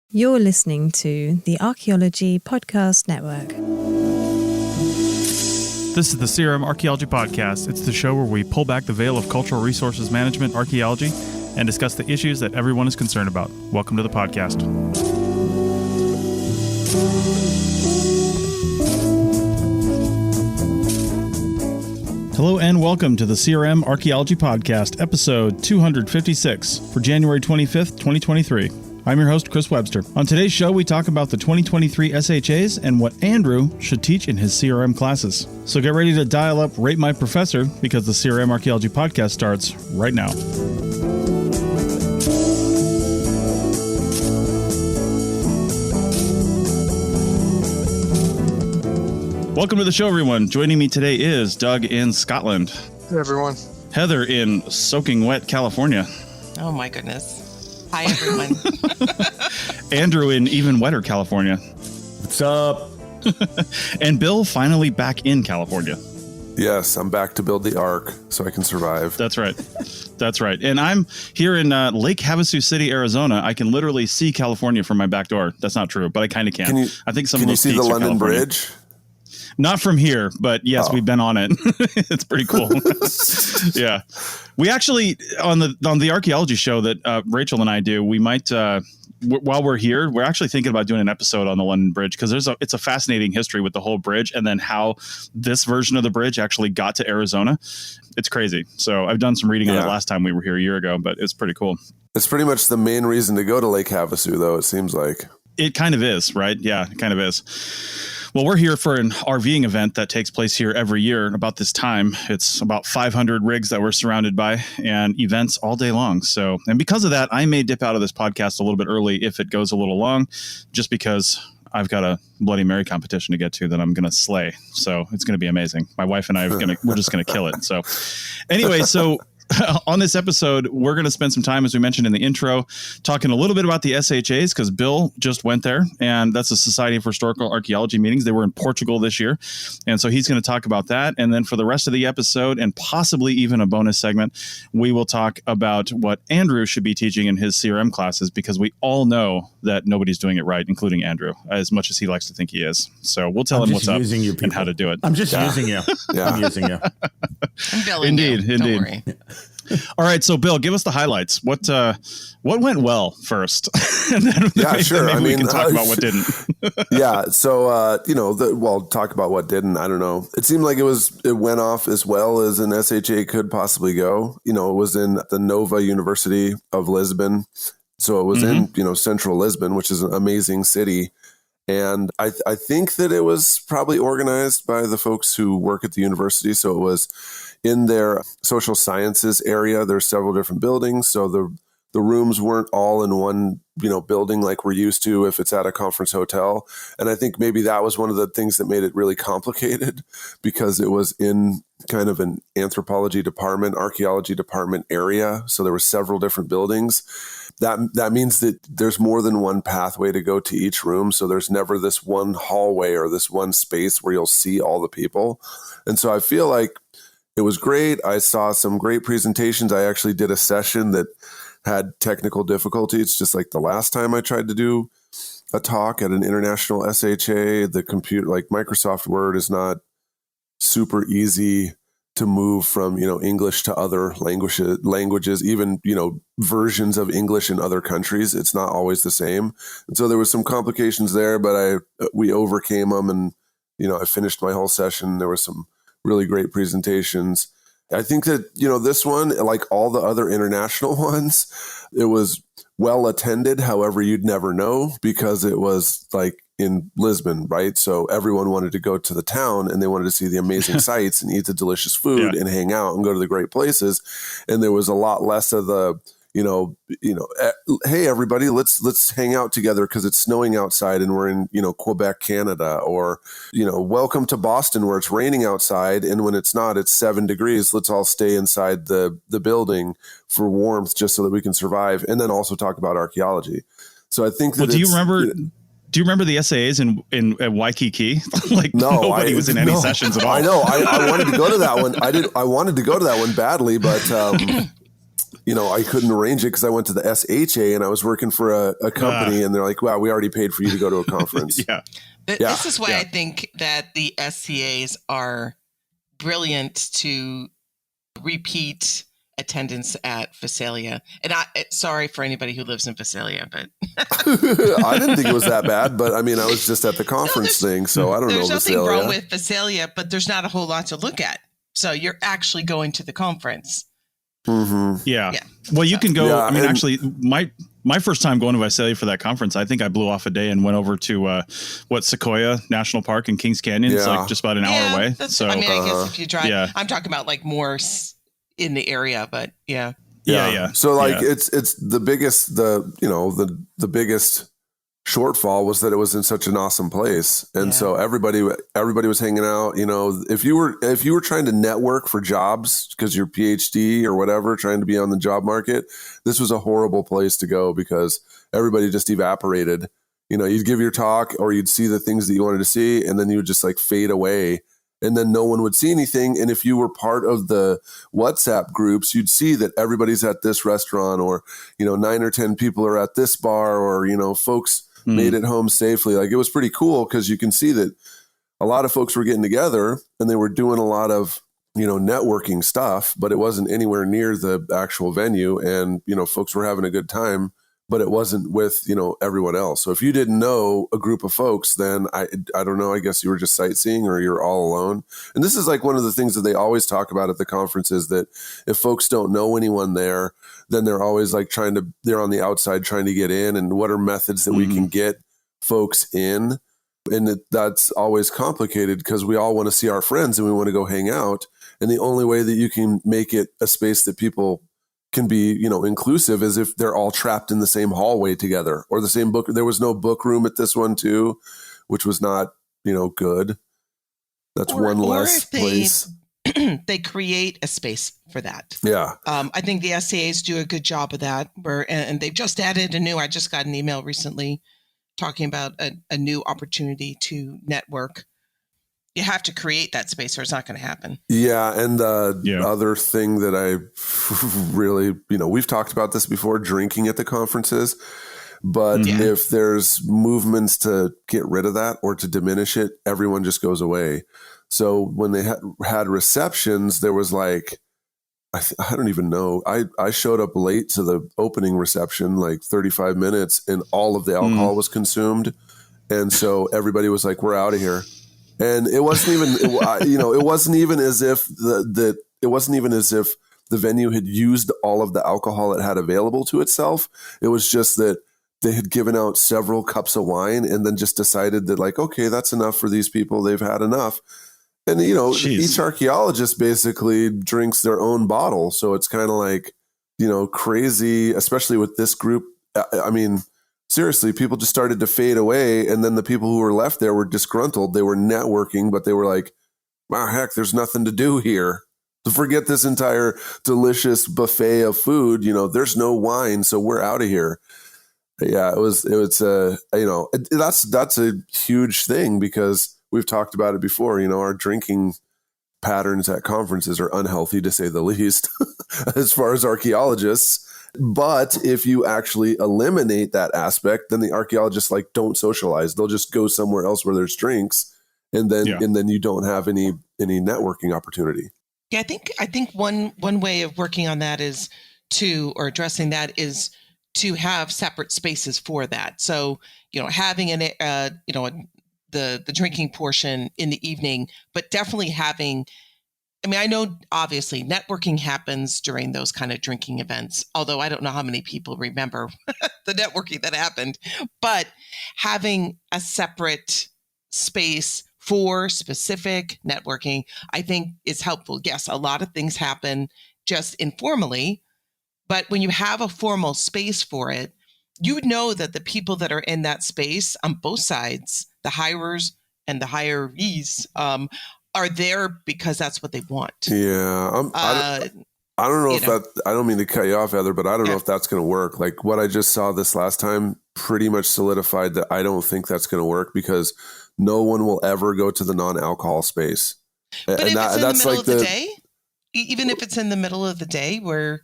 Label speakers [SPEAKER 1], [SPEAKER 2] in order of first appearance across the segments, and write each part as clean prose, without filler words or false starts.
[SPEAKER 1] You're listening to the Archaeology Podcast Network.
[SPEAKER 2] This is the CRM Archaeology Podcast. It's the show where we pull back the veil of cultural resources management, archaeology, and discuss the issues that everyone is concerned about. Welcome to the podcast. Hello and welcome to the CRM Archaeology Podcast, episode 256 for January 25th, 2023. I'm your host, Chris Webster. On today's show, we talk about the 2023 SHAs and what Andrew should teach in his CRM classes. So get ready to dial up Rate My Professor because the CRM Archaeology Podcast starts right now. Welcome to the show, everyone. Joining me today is Doug in Scotland.
[SPEAKER 3] Hey, everyone.
[SPEAKER 2] Heather in soaking wet California.
[SPEAKER 4] Oh, my goodness. Hi, everyone.
[SPEAKER 2] Andrew in even wetter California.
[SPEAKER 5] What's up?
[SPEAKER 2] And Bill finally back in California.
[SPEAKER 3] Yes, I'm back to build the Ark so I can survive.
[SPEAKER 2] That's right. That's right. And I'm here in Lake Havasu City, Arizona. I can literally see California from my back door. That's not true, but I kind of can. I think some of those
[SPEAKER 3] can you see the London
[SPEAKER 2] California.
[SPEAKER 3] Bridge?
[SPEAKER 2] Not from here, but yes, we've been on it. It's pretty cool. Yeah. We actually, on the archaeology show that Rachel and I do, we might, while we're here, we're actually thinking about doing an episode on the London Bridge because it's a fascinating history with the whole bridge and then how this version of the bridge actually got to Arizona. It's crazy. So I've done some reading on it last time we were here a year ago, but it's pretty cool.
[SPEAKER 3] It's pretty much the main reason to go to Lake Havasu, though, it seems like.
[SPEAKER 2] It kind of is, right? Yeah, it kind of is. Well, we're here for an RVing event that takes place here every year about this time. It's about 500 rigs that we're surrounded by and events all day long. So, and because of that, I may dip out of this podcast a little bit early if it goes a little long, just because I've got a Bloody Mary competition to get to that I'm going to slay. So it's going to be amazing. My wife and I we're just going to kill it. So anyway, on this episode, we're going to spend some time, as we mentioned in the intro, talking a little bit about the SHAs because Bill just went there, and that's the Society for Historical Archaeology meetings. They were in Portugal this year, and so he's going to talk about that. And then for the rest of the episode, and possibly even a bonus segment, we will talk about what Andrew should be teaching in his CRM classes because we all know that nobody's doing it right, including Andrew, as much as he likes to think he is. So we'll tell him what's up and how to do it.
[SPEAKER 5] I'm just using you.
[SPEAKER 3] Yeah.
[SPEAKER 5] I'm using you.
[SPEAKER 4] I'm billing you.
[SPEAKER 2] Indeed.
[SPEAKER 4] Don't worry.
[SPEAKER 2] All right, so Bill, give us the highlights. What went well first? And then
[SPEAKER 3] sure.
[SPEAKER 2] We can talk about what didn't.
[SPEAKER 3] Yeah, so talk about what didn't. I don't know. It seemed like it went off as well as an SHA could possibly go. It was in the Nova University of Lisbon, so it was in central Lisbon, which is an amazing city. And I think that it was probably organized by the folks who work at the university. So it was in their social sciences area. There's several different buildings. So the rooms weren't all in one, building like we're used to if it's at a conference hotel. And I think maybe that was one of the things that made it really complicated because it was in kind of an anthropology department, archaeology department area. So there were several different buildings. That means that there's more than one pathway to go to each room. So there's never this one hallway or this one space where you'll see all the people. And so I feel like it was great. I saw some great presentations. I actually did a session that had technical difficulties, just like the last time I tried to do a talk at an international SHA. The computer, like Microsoft Word, is not super easy to move from, English to other languages, even, versions of English in other countries. It's not always the same. And so there was some complications there, but we overcame them and, I finished my whole session. There were some really great presentations. I think that, this one, like all the other international ones, it was well attended. However, you'd never know because it was like in Lisbon, right? So everyone wanted to go to the town and they wanted to see the amazing sights and eat the delicious food and hang out and go to the great places. And there was a lot less of the, hey, everybody, let's hang out together because it's snowing outside and we're in, Quebec, Canada, or, welcome to Boston where it's raining outside. And when it's not, it's 7 degrees. Let's all stay inside the building for warmth just so that we can survive. And then also talk about archaeology. So I think that
[SPEAKER 2] do you remember the SAAs in Waikiki? Nobody was in any sessions at all.
[SPEAKER 3] I know. I wanted to go to that one. I wanted to go to that one badly, but I couldn't arrange it because I went to the SHA and I was working for a company, and they're like, "Wow, we already paid for you to go to a conference."
[SPEAKER 2] Yeah.
[SPEAKER 4] This is why I think that the SCAs are brilliant to repeat attendance at Visalia. And sorry for anybody who lives in Visalia, but
[SPEAKER 3] I didn't think it was that bad, but I mean, I was just at the conference thing, so I don't know.
[SPEAKER 4] There's nothing
[SPEAKER 3] Visalia.
[SPEAKER 4] wrong with Visalia, but there's not a whole lot to look at. So you're actually going to the conference.
[SPEAKER 3] Mm-hmm.
[SPEAKER 2] Yeah. Well, you can go.
[SPEAKER 3] Yeah,
[SPEAKER 2] I mean, actually, my first time going to Visalia for that conference, I think I blew off a day and went over to Sequoia National Park in Kings Canyon. It's like just about an hour away. So
[SPEAKER 4] I mean, I guess if you drive, I'm talking about like more in the area, but yeah.
[SPEAKER 3] So like it's the biggest the biggest shortfall was that it was in such an awesome place, and so everybody was hanging out. If you were trying to network for jobs because you're PhD or whatever, trying to be on the job market, this was a horrible place to go because everybody just evaporated. You'd give your talk or you'd see the things that you wanted to see, and then you would just like fade away. And then no one would see anything. And if you were part of the WhatsApp groups, you'd see that everybody's at this restaurant, or, 9 or 10 people are at this bar, or, folks made it home safely. Like, it was pretty cool because you can see that a lot of folks were getting together and they were doing a lot of, networking stuff, but it wasn't anywhere near the actual venue. And, folks were having a good time, but it wasn't with, everyone else. So if you didn't know a group of folks, then I don't know, I guess you were just sightseeing or you're all alone. And this is like one of the things that they always talk about at the conferences, that if folks don't know anyone there, then they're always like they're on the outside trying to get in, and what are methods that we can get folks in. And that's always complicated because we all want to see our friends and we want to go hang out. And the only way that you can make it a space that people can be, inclusive is if they're all trapped in the same hallway together or the same book. There was no book room at this one too, which was not, good. That's one less place.
[SPEAKER 4] They create a space for that.
[SPEAKER 3] Yeah.
[SPEAKER 4] I think the SCAs do a good job of that, and they've just added I just got an email recently talking about a new opportunity to network. You have to create that space or it's not going to happen.
[SPEAKER 3] Yeah. And the other thing that I really, we've talked about this before, drinking at the conferences, but if there's movements to get rid of that or to diminish it, everyone just goes away. So when they had receptions, there was like, I don't even know. I showed up late to the opening reception, like 35 minutes, and all of the alcohol was consumed. And so everybody was like, we're out of here. And it wasn't even, it wasn't even as if it wasn't even as if the venue had used all of the alcohol it had available to itself. It was just that they had given out several cups of wine and then just decided that, like, okay, that's enough for these people. They've had enough. And, each archaeologist basically drinks their own bottle. So it's kind of like, crazy, especially with this group. I mean, seriously, people just started to fade away. And then the people who were left there were disgruntled. They were networking, but they were like, wow, heck, there's nothing to do here. To forget this entire delicious buffet of food, there's no wine. So we're out of here. Yeah, that's a huge thing because we've talked about it before. Our drinking patterns at conferences are unhealthy, to say the least, as far as archaeologists. But if you actually eliminate that aspect, then the archaeologists don't socialize. They'll just go somewhere else where there's drinks, and then you don't have any networking opportunity.
[SPEAKER 4] Yeah, I think one way of working on that is addressing that is to have separate spaces for that. So, having the drinking portion in the evening, but definitely having, I know obviously networking happens during those kind of drinking events, although I don't know how many people remember the networking that happened, but having a separate space for specific networking, I think is helpful. Yes, a lot of things happen just informally, but when you have a formal space for it, you would know that the people that are in that space on both sides, the hirers and the hirees, are there because that's what they want.
[SPEAKER 3] Yeah. I don't know if I don't mean to cut you off, Heather, but I don't know if that's going to work. Like what I just saw this last time pretty much solidified that I don't think that's going to work because no one will ever go to the non-alcohol space.
[SPEAKER 4] But if it's in the middle of the day, even if it's in the middle of the day where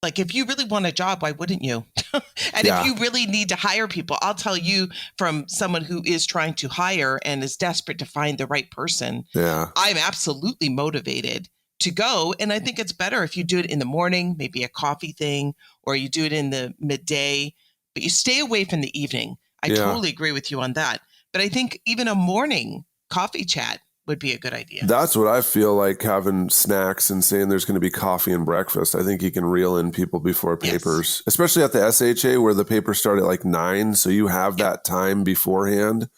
[SPEAKER 4] Like, if you really want a job, why wouldn't you? And if you really need to hire people, I'll tell you from someone who is trying to hire and is desperate to find the right person. I'm absolutely motivated to go. And I think it's better if you do it in the morning, maybe a coffee thing, or you do it in the midday, but you stay away from the evening. I totally agree with you on that. But I think even a morning coffee chat would be a good idea.
[SPEAKER 3] That's what I feel like, having snacks and saying there's going to be coffee and breakfast. I think you can reel in people before papers, especially at the SHA where the papers start at like 9. So you have that time beforehand.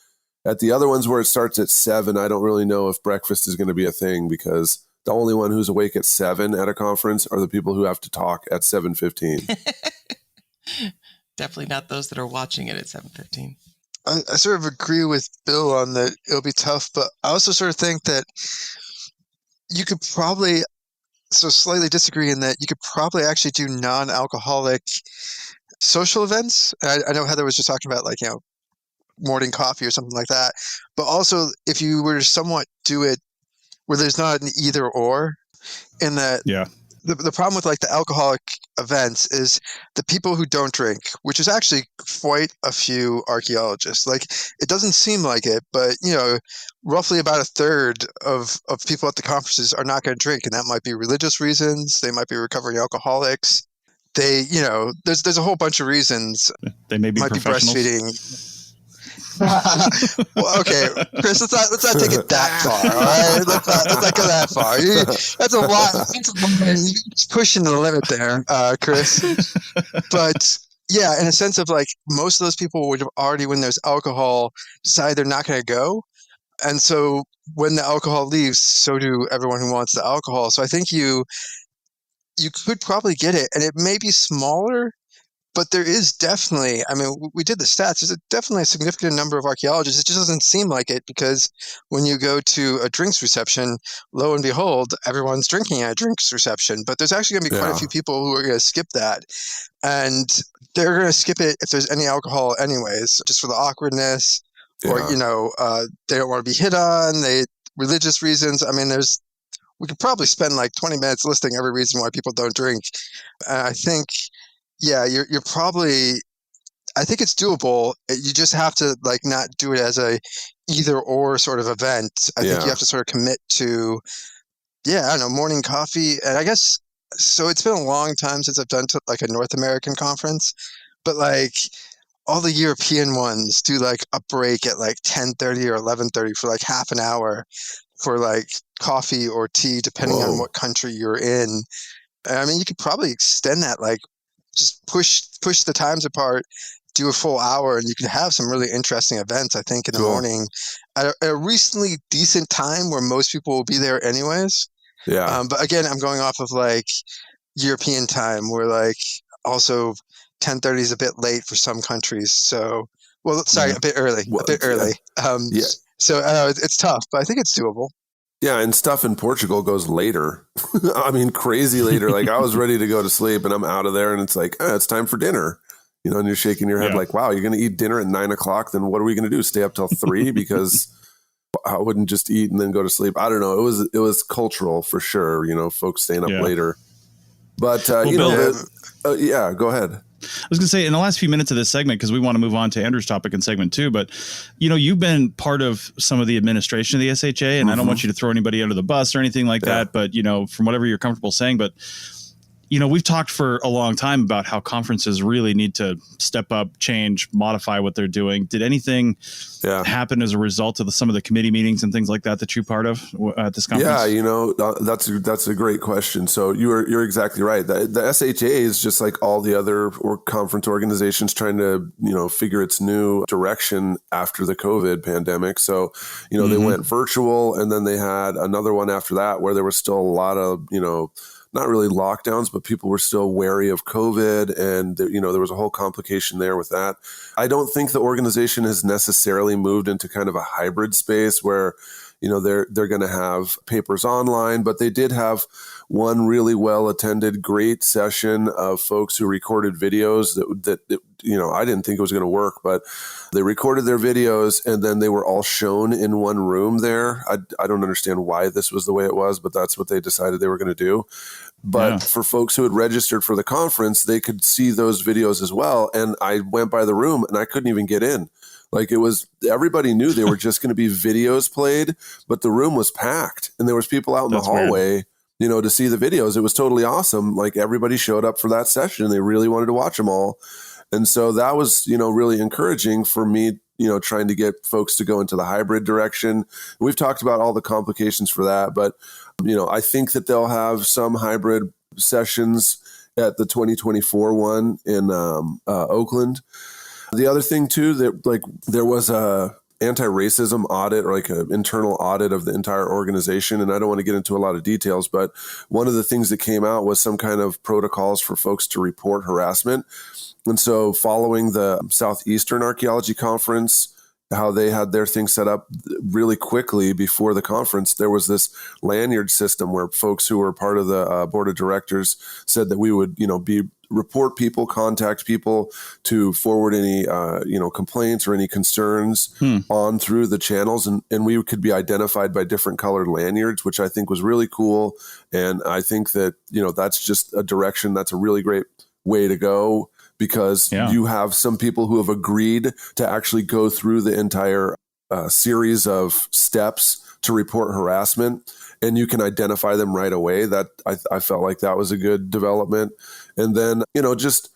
[SPEAKER 3] At the other ones where it starts at 7, I don't really know if breakfast is going to be a thing, because the only one who's awake at 7 at a conference are the people who have to talk at 7:15.
[SPEAKER 4] Definitely not those that are watching it at 7:15.
[SPEAKER 6] I sort of agree with Bill on that it'll be tough, but I also sort of think that you could probably, slightly disagree in that you could probably actually do non-alcoholic social events. I know Heather was just talking about, like, morning coffee or something like that, but also if you were to somewhat do it where there's not an either or, in that the problem with like the alcoholic events is the people who don't drink, which is actually quite a few archaeologists. Like, it doesn't seem like it, but roughly about a third of people at the conferences are not going to drink, and that might be religious reasons. They might be recovering alcoholics. They, there's a whole bunch of reasons.
[SPEAKER 2] They may be
[SPEAKER 6] breastfeeding. Well, okay, Chris, let's not take it that far. All right, let's not go that far. That's a lot. You're pushing the limit there, Chris. But yeah, in a sense of like, most of those people would have already, when there's alcohol, decided they're not going to go, and so when the alcohol leaves, so do everyone who wants the alcohol. So I think you could probably get it, and it may be smaller. But there is definitely, I mean, we did the stats. There's definitely a significant number of archaeologists. It just doesn't seem like it, because when you go to a drinks reception, lo and behold, everyone's drinking at a drinks reception. But there's actually going to be quite a few people who are going to skip that. And they're going to skip it if there's any alcohol anyways, just for the awkwardness, or, they don't want to be hit on, religious reasons. I mean, we could probably spend like 20 minutes listing every reason why people don't drink. I think... yeah, you're probably, I think it's doable. You just have to like not do it as a either or sort of event. I think you have to sort of commit to, I don't know, morning coffee. And I guess, so it's been a long time since I've done like a North American conference, but like all the European ones do like a break at like 10:30 or 11:30 for like half an hour for like coffee or tea, depending on what country you're in. I mean, you could probably extend that, like, just push the times apart, do a full hour, and you can have some really interesting events, I think, in the morning at a reasonably decent time where most people will be there anyways. But again, I'm going off of like European time, where like also 10:30 is a bit late for some countries. So, a bit early, So it's tough, but I think it's doable.
[SPEAKER 3] Yeah, and stuff in Portugal goes later. I mean, crazy later. Like, I was ready to go to sleep, and I'm out of there, and it's like, it's time for dinner. And you're shaking your head like, wow, you're going to eat dinner at 9 o'clock? Then what are we going to do? Stay up till 3? Because I wouldn't just eat and then go to sleep. I don't know. It was cultural for sure. Folks staying up later. But Bill, go ahead.
[SPEAKER 2] I was going to say, in the last few minutes of this segment, because we want to move on to Andrew's topic in segment 2, but, you've been part of some of the administration of the SHA, and I don't want you to throw anybody under the bus or anything like that, but, from whatever you're comfortable saying, but, we've talked for a long time about how conferences really need to step up, change, modify what they're doing. Did anything happen as a result of some of the committee meetings and things like that you're part of at this conference?
[SPEAKER 3] Yeah, that's a great question. So you're exactly right. The SHA is just like all the other conference organizations trying to, figure its new direction after the COVID pandemic. So, they went virtual, and then they had another one after that where there was still a lot of, not really lockdowns, but people were still wary of COVID. And, there was a whole complication there with that. I don't think the organization has necessarily moved into kind of a hybrid space where, they're going to have papers online, but they did have one really well attended, great session of folks who recorded videos that I didn't think it was going to work, but they recorded their videos and then they were all shown in one room there. I don't understand why this was the way it was, but that's what they decided they were going to do. But for folks who had registered for the conference, they could see those videos as well. And I went by the room and I couldn't even get in. Like, it was, everybody knew they were just going to be videos played, but the room was packed and there was people out in the hallway, to see the videos. It was totally awesome. Like, everybody showed up for that session and they really wanted to watch them all. And so that was, really encouraging for me, trying to get folks to go into the hybrid direction. We've talked about all the complications for that, but, I think that they'll have some hybrid sessions at the 2024 one in Oakland. The other thing too, that there was a anti-racism audit, or like an internal audit of the entire organization. And I don't want to get into a lot of details, but one of the things that came out was some kind of protocols for folks to report harassment. And so following the Southeastern Archaeology Conference, how they had their thing set up really quickly before the conference, there was this lanyard system where folks who were part of the board of directors said that we would, report people, contact people to forward any, complaints or any concerns on through the channels. And we could be identified by different colored lanyards, which I think was really cool. And I think that, that's just a direction that's a really great way to go, because you have some people who have agreed to actually go through the entire series of steps to report harassment, and you can identify them right away. That I felt like that was a good development. And then, just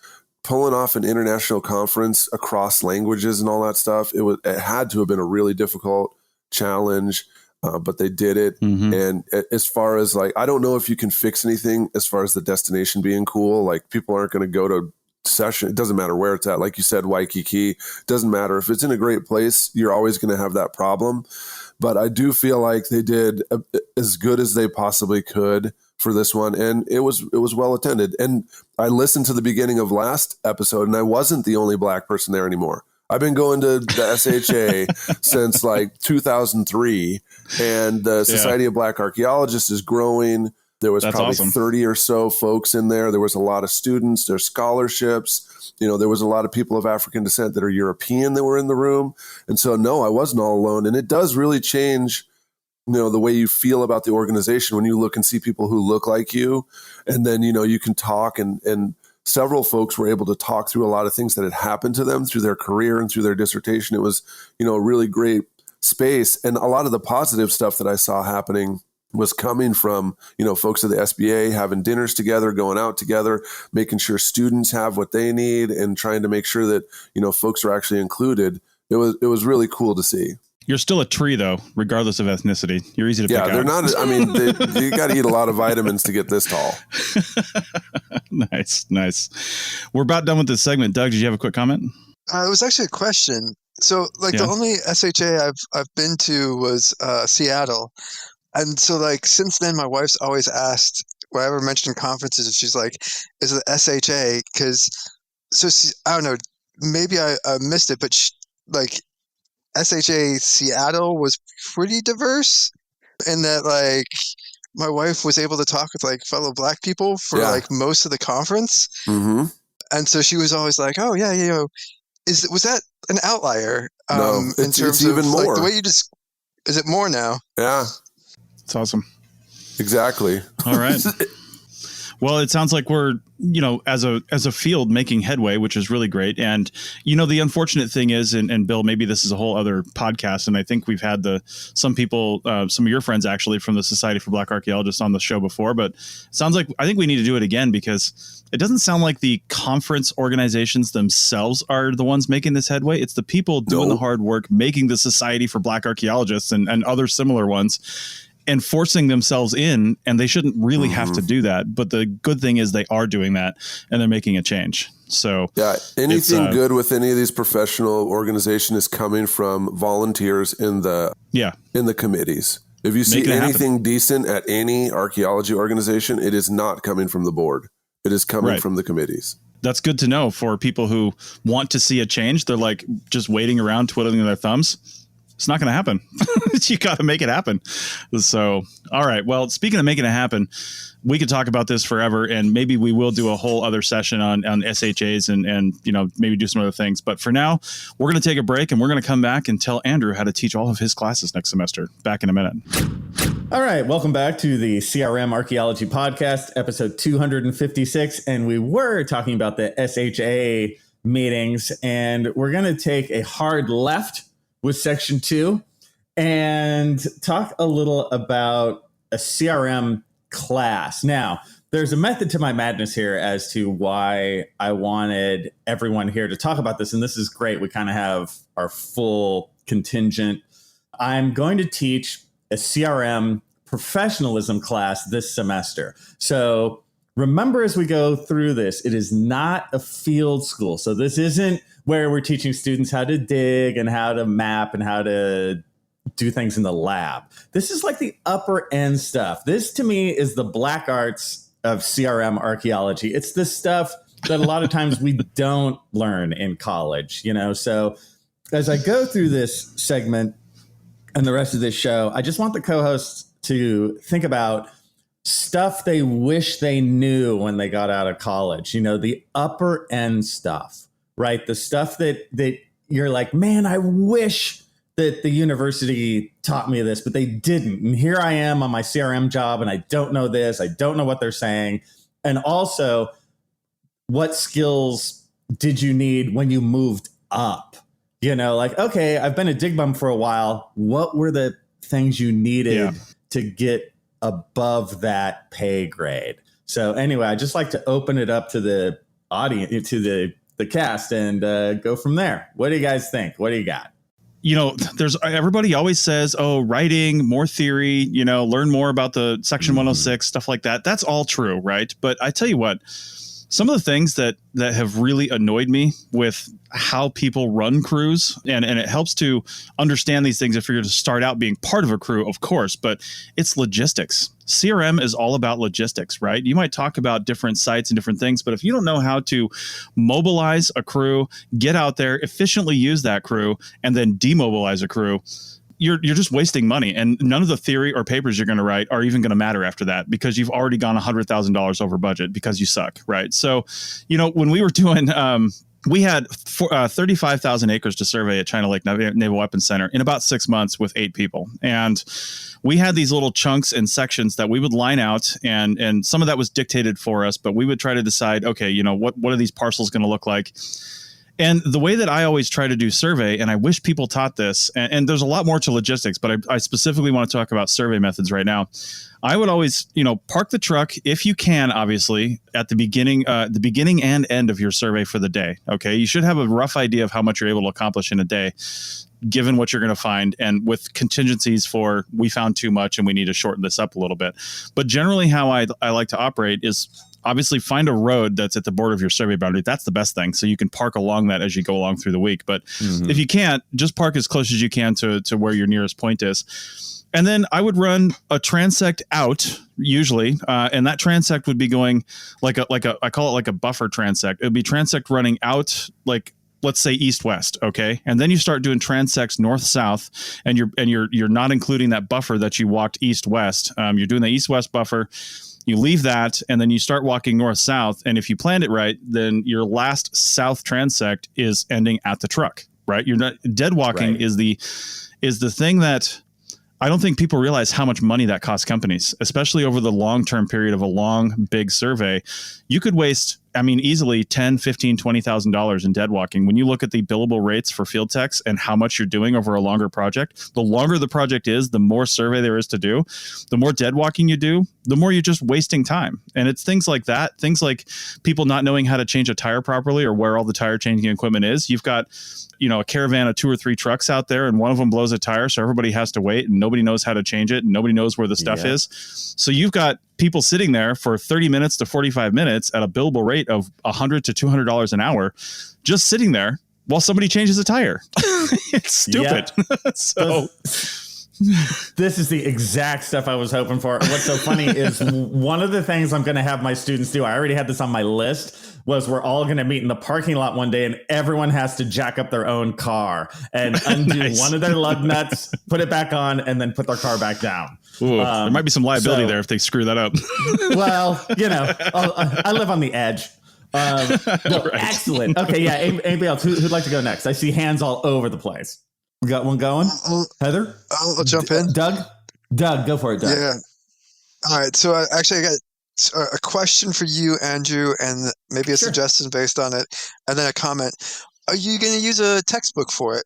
[SPEAKER 3] pulling off an international conference across languages and all that stuff, it had to have been a really difficult challenge, but they did it. Mm-hmm. And as far as I don't know if you can fix anything as far as the destination being cool. Like, people aren't going to go to session. It doesn't matter where it's at. Like you said, Waikiki, doesn't matter. If it's in a great place, you're always going to have that problem. But I do feel like they did as good as they possibly could for this one. And it was well attended. And I listened to the beginning of last episode, and I wasn't the only Black person there anymore. I've been going to the SHA since 2003, and the Society of Black Archaeologists is growing. There was probably awesome. 30 or so folks in there. There was a lot of students, there's scholarships. There was a lot of people of African descent that are European that were in the room. And so, no, I wasn't all alone. And it does really change, the way you feel about the organization when you look and see people who look like you. And then, you can talk, and several folks were able to talk through a lot of things that had happened to them through their career and through their dissertation. It was, a really great space. And a lot of the positive stuff that I saw happening was coming from, folks at the SBA having dinners together, going out together, making sure students have what they need, and trying to make sure that, folks are actually included. It was really cool to see.
[SPEAKER 2] You're still a tree, though, regardless of ethnicity. You're easy to pick out. Yeah,
[SPEAKER 3] they're not. I mean, you got to eat a lot of vitamins to get this tall.
[SPEAKER 2] Nice. We're about done with this segment. Doug, did you have a quick comment?
[SPEAKER 6] It was actually a question. So, the only SHA I've been to was Seattle. And so, since then, my wife's always asked, whenever I mentioned conferences, she's like, is it SHA? Because, I don't know, maybe I missed it, but SHA Seattle was pretty diverse in that, my wife was able to talk with, fellow Black people for, most of the conference. Mm-hmm. And so she was always like, oh, yeah, was that an outlier?
[SPEAKER 3] No,
[SPEAKER 6] in terms
[SPEAKER 3] it's even
[SPEAKER 6] of,
[SPEAKER 3] more.
[SPEAKER 6] The way you just, is it more now?
[SPEAKER 3] Yeah.
[SPEAKER 2] It's awesome.
[SPEAKER 3] Exactly.
[SPEAKER 2] All right. Well, it sounds like we're, as a field making headway, which is really great. And, the unfortunate thing is, and Bill, maybe this is a whole other podcast, and I think we've had some people, some of your friends actually from the Society for Black Archaeologists on the show before, but it sounds like I think we need to do it again, because it doesn't sound like the conference organizations themselves are the ones making this headway. It's the people doing the hard work, making the Society for Black Archaeologists and other similar ones, and forcing themselves in, and they shouldn't really have to do that. But the good thing is they are doing that, and they're making a change. So
[SPEAKER 3] anything good with any of these professional organizations is coming from volunteers in the committees. If you see anything decent at any archaeology organization, it is not coming from the board. It is coming from the committees.
[SPEAKER 2] That's good to know for people who want to see a change. They're just waiting around, twiddling their thumbs. it's not going to happen. You got to make it happen. So, all right. Well, speaking of making it happen, we could talk about this forever, and maybe we will do a whole other session on SHAs and maybe do some other things. But for now, we're going to take a break, and we're going to come back and tell Andrew how to teach all of his classes next semester. Back in a minute.
[SPEAKER 5] All right. Welcome back to the CRM Archaeology Podcast, episode 256. And we were talking about the SHA meetings, and we're going to take a hard left with section 2 and talk a little about a CRM class. Now, there's a method to my madness here as to why I wanted everyone here to talk about this. And this is great. We kind of have our full contingent. I'm going to teach a CRM professionalism class this semester. So remember, as we go through this, it is not a field school. So this isn't where we're teaching students how to dig and how to map and how to do things in the lab. This is like the upper end stuff. This, to me, is the black arts of CRM archaeology. It's the stuff that a lot of times we don't learn in college, So as I go through this segment and the rest of this show, I just want the co-hosts to think about stuff they wish they knew when they got out of college, the upper end stuff, right? The stuff that you're like, man, I wish that the university taught me this, but they didn't. And here I am on my CRM job, and I don't know this. I don't know what they're saying. And also, what skills did you need when you moved up? Okay, I've been a dig bum for a while. What were the things you needed to get above that pay grade? So anyway, I just like to open it up to the audience, to the cast, and go from there. What do you guys think? What do you got?
[SPEAKER 2] There's everybody always says, oh, writing, more theory, learn more about the section 106, stuff like that. That's all true, right? But I tell you what, some of the things that have really annoyed me with how people run crews, and it helps to understand these things if you're to start out being part of a crew, of course, but it's logistics. CRM is all about logistics, right? You might talk about different sites and different things, but if you don't know how to mobilize a crew, get out there, efficiently use that crew, and then demobilize a crew, you're just wasting money. And none of the theory or papers you're going to write are even going to matter after that, because you've already gone $100,000 over budget because you suck, right? So, when we were doing, we had 35,000 acres to survey at China Lake Naval Weapons Center in about 6 months with 8 people. And we had these little chunks and sections that we would line out, and some of that was dictated for us, but we would try to decide, okay, what are these parcels going to look like? And the way that I always try to do survey, and I wish people taught this, and there's a lot more to logistics, but I specifically want to talk about survey methods right now. I would always, park the truck if you can, obviously, at the beginning and end of your survey for the day. Okay, you should have a rough idea of how much you're able to accomplish in a day, given what you're going to find, and with contingencies for we found too much and we need to shorten this up a little bit. But generally, how I like to operate is, obviously, find a road that's at the border of your survey boundary. That's the best thing. So you can park along that as you go along through the week. But if you can't, just park as close as you can to where your nearest point is. And then I would run a transect out, usually, and that transect would be going like I call it like a buffer transect. It would be transect running out, like, let's say east-west, okay? And then you start doing transects north-south, and you're not including that buffer that you walked east-west. You're doing the east-west buffer. You leave that, and then you start walking north-south. And if you planned it right, then your last south transect is ending at the truck, right? You're not dead walking. Right. is the thing that I don't think people realize how much money that costs companies, especially over the long-term period of a long, big survey. You could waste, easily $10,000, $15,000, $20,000 in dead walking. When you look at the billable rates for field techs and how much you're doing over a longer project, the longer the project is, the more survey there is to do, the more dead walking you do, the more you're just wasting time. And it's things like that, things like people not knowing how to change a tire properly or where all the tire changing equipment is. You've got, a caravan of 2 or 3 trucks out there, and one of them blows a tire, so everybody has to wait, and nobody knows how to change it, and nobody knows where the stuff is. So you've got people sitting there for 30 minutes to 45 minutes at a billable rate of $100 to $200 an hour, just sitting there while somebody changes a tire. It's stupid. So
[SPEAKER 5] This is the exact stuff I was hoping for. What's so funny is one of the things I'm going to have my students do, I already had this on my list, was we're all going to meet in the parking lot one day and everyone has to jack up their own car and undo
[SPEAKER 2] Nice.
[SPEAKER 5] one of their lug nuts, put it back on, and then put their car back down.
[SPEAKER 2] Ooh, there might be some liability there if they screw that up.
[SPEAKER 5] Well, I live on the edge. Well, right. Excellent. Okay, yeah. Anybody else? Who'd like to go next? I see hands all over the place. We got one going. Heather?
[SPEAKER 6] I'll jump in.
[SPEAKER 5] Doug, go for it, Doug.
[SPEAKER 6] Yeah. All right. So I got a question for you, Andrew, and maybe a suggestion based on it, and then a comment. Are you going to use a textbook for it?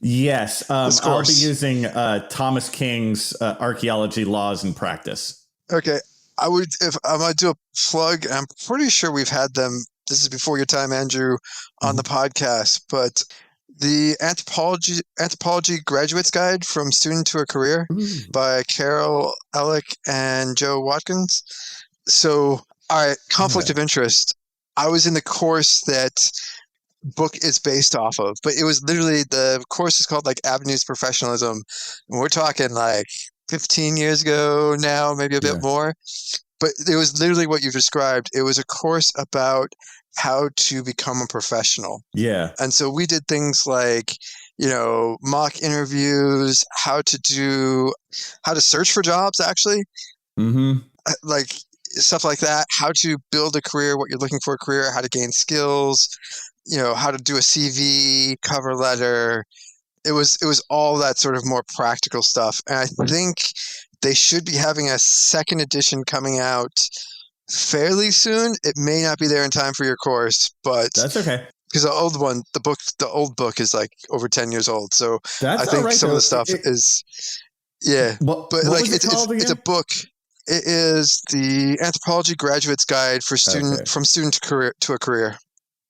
[SPEAKER 5] Yes. I'll be using Thomas King's Archaeology, Laws, and Practice. Okay.
[SPEAKER 6] If I'm going to do a plug, I'm pretty sure we've had them. This is before your time, Andrew, on the podcast, but the Anthropology Graduate's Guide from Student to a Career by Carol Ellick and Joe Watkins. So, all right, conflict of interest. I was in the course that book is based off of, but it was literally, the course is called like Avenues Professionalism. And we're talking like 15 years ago now, maybe a bit more. But it was literally what you described. It was a course about how to become a professional.
[SPEAKER 5] Yeah.
[SPEAKER 6] And so we did things like, mock interviews, how to search for jobs, actually.
[SPEAKER 5] Mm-hmm.
[SPEAKER 6] Like stuff like that, how to build a career, what you're looking for a career, how to gain skills, how to do a CV, cover letter. It was all that sort of more practical stuff. And I think they should be having a second edition coming out fairly soon. It may not be there in time for your course, but
[SPEAKER 5] that's okay.
[SPEAKER 6] Because the old book is like over 10 years old. So
[SPEAKER 5] that's
[SPEAKER 6] I think
[SPEAKER 5] right,
[SPEAKER 6] some of the stuff is, yeah.
[SPEAKER 5] But
[SPEAKER 6] like it's a book. It is the Anthropology Graduate's Guide for from student to a career.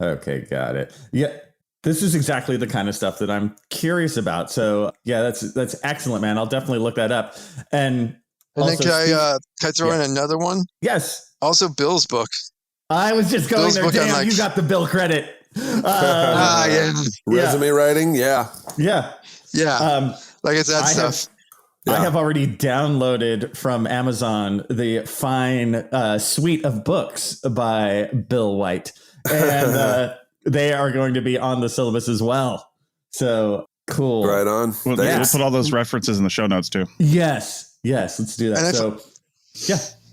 [SPEAKER 5] Okay, got it. Yeah. This is exactly the kind of stuff that I'm curious about. So yeah, that's excellent, man. I'll definitely look that up. And
[SPEAKER 6] then can I throw in another one?
[SPEAKER 5] Yes.
[SPEAKER 6] Also, Bill's book.
[SPEAKER 5] I was just going there. Damn, you got the Bill credit.
[SPEAKER 3] Resume writing. Yeah.
[SPEAKER 6] Like it's that stuff.
[SPEAKER 5] I have already downloaded from Amazon the fine suite of books by Bill White, and they are going to be on the syllabus as well. So cool.
[SPEAKER 3] Right on.
[SPEAKER 2] We'll put all those references in the show notes too.
[SPEAKER 5] Yes, let's do that.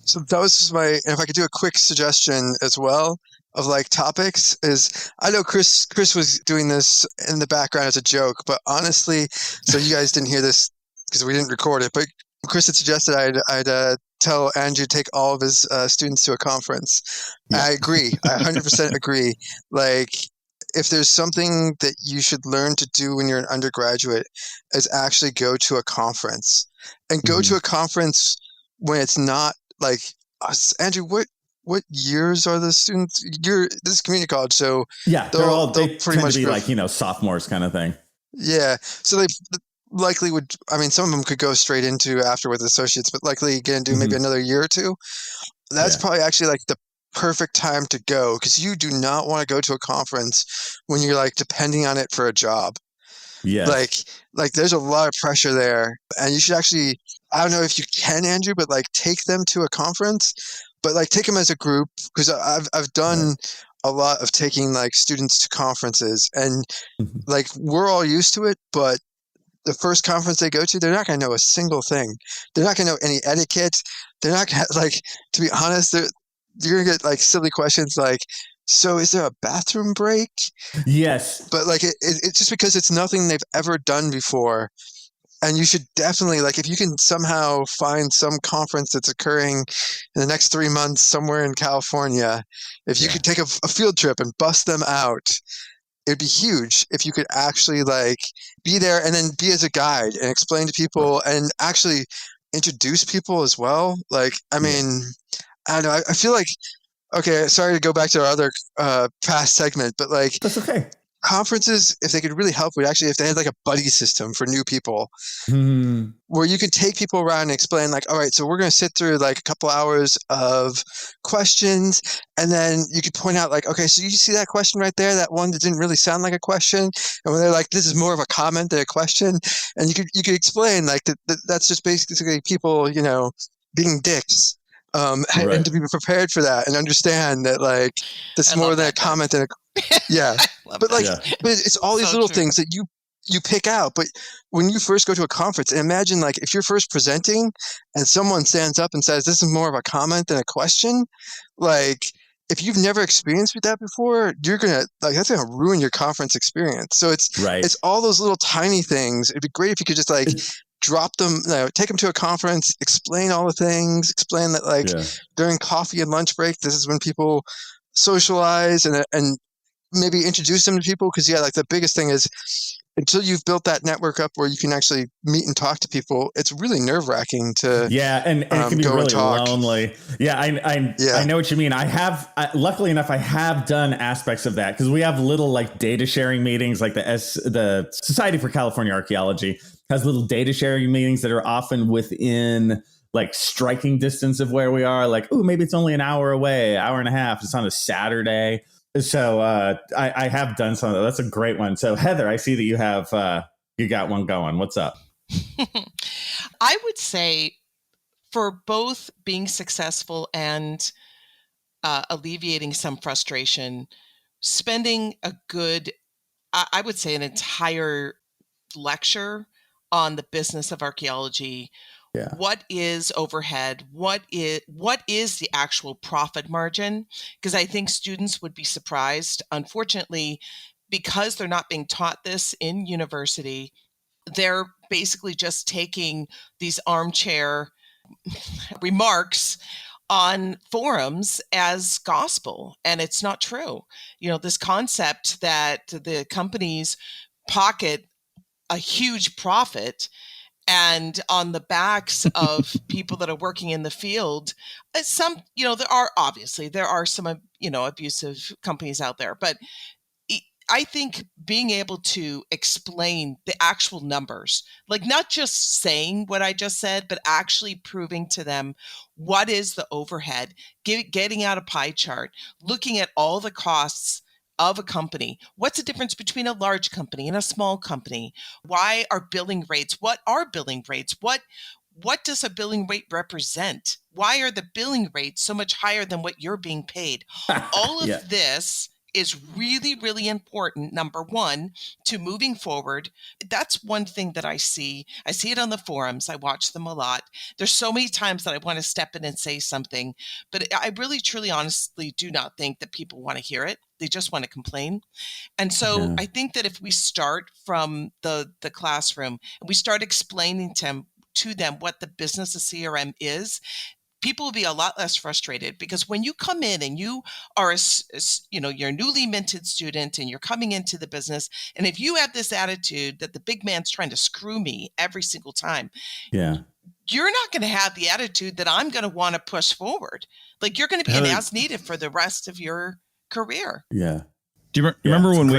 [SPEAKER 6] So that was just if I could do a quick suggestion as well of like topics is, I know Chris was doing this in the background as a joke, but honestly, so you guys didn't hear this because we didn't record it, but Chris had suggested I'd tell Andrew to take all of his students to a conference. Yeah. I agree. I 100% agree. Like, if there's something that you should learn to do when you're an undergraduate is actually go to a conference, and go to a conference when it's not like Andrew, what years are the students? This is community college, so
[SPEAKER 5] yeah, they
[SPEAKER 6] pretty much
[SPEAKER 5] be like sophomores kind of thing.
[SPEAKER 6] Yeah, so they likely would. I mean, some of them could go straight into after with associates, but likely going to do maybe another year or two. That's probably actually like the perfect time to go, because you do not want to go to a conference when you're like depending on it for a job.
[SPEAKER 5] Yeah,
[SPEAKER 6] like there's a lot of pressure there, and you should actually. I don't know if you can, Andrew, but like take them to a conference, but like take them as a group, because I've done a lot of taking like students to conferences, and like we're all used to it, but the first conference they go to, they're not going to know a single thing. They're not going to know any etiquette. They're not going to, like, to be honest, you're going to get like silly questions like, so is there a bathroom break?
[SPEAKER 5] Yes.
[SPEAKER 6] But like it's just because it's nothing they've ever done before. And you should definitely, like, if you can somehow find some conference that's occurring in the next 3 months somewhere in California, if you could take a field trip and bust them out, it'd be huge if you could actually, like, be there and then be as a guide and explain to people and actually introduce people as well. Like, I mean, I don't know. I feel like, okay, sorry to go back to our other past segment, but, like,
[SPEAKER 5] that's okay.
[SPEAKER 6] conferences, if they could really help, would actually if they had like a buddy system for new people, where you could take people around and explain like, all right, so we're going to sit through like a couple hours of questions, and then you could point out like, okay, so you see that question right there, that one that didn't really sound like a question, and when they're like, this is more of a comment than a question, and you could explain like that's just basically people, being dicks. And to be prepared for that and understand that like this is more than a comment than a yeah. But like, but it's all these little things that you pick out. But when you first go to a conference, and imagine like if you're first presenting and someone stands up and says, this is more of a comment than a question, like if you've never experienced that before, you're gonna like that's gonna ruin your conference experience. So it's all those little tiny things. It'd be great if you could just like drop them, take them to a conference, explain all the things, explain that like during coffee and lunch break, this is when people socialize and maybe introduce them to people. Because like the biggest thing is until you've built that network up where you can actually meet and talk to people, it's really nerve-wracking to
[SPEAKER 5] and it can be really lonely. I know what you mean. Luckily enough, I have done aspects of that because we have little like data sharing meetings, like the Society for California Archaeology has little data sharing meetings that are often within like striking distance of where we are. Like, maybe it's only an hour away, hour and a half. It's on a Saturday. So I have done some of that. That's a great one. So Heather, I see that you have you got one going. What's up?
[SPEAKER 4] I would say for both being successful and alleviating some frustration, spending a good, I would say, an entire lecture on the business of archaeology. What is overhead? What is the actual profit margin? Because I think students would be surprised. Unfortunately, because they're not being taught this in university, they're basically just taking these armchair remarks on forums as gospel, and it's not true. This concept that the companies pocket a huge profit and on the backs of people that are working in the field, there are some abusive companies out there, but I think being able to explain the actual numbers, like not just saying what I just said, but actually proving to them what is the overhead, getting out a pie chart, looking at all the costs of a company. What's the difference between a large company and a small company? Why are billing rates? What are billing rates? What does a billing rate represent? Why are the billing rates so much higher than what you're being paid? All of this is really, really important, number one, to moving forward. That's one thing that I see. I see it on the forums. I watch them a lot. There's so many times that I want to step in and say something, but I really, truly, honestly do not think that people want to hear it. They just want to complain. And so I think that if we start from the classroom and we start explaining to them what the business of CRM is, people will be a lot less frustrated, because when you come in and you are you're a newly minted student and you're coming into the business, and if you have this attitude that the big man's trying to screw me every single time, you're not going to have the attitude that I'm going to want to push forward. Like, you're going to be an as needed for the rest of your career.
[SPEAKER 2] Do you remember when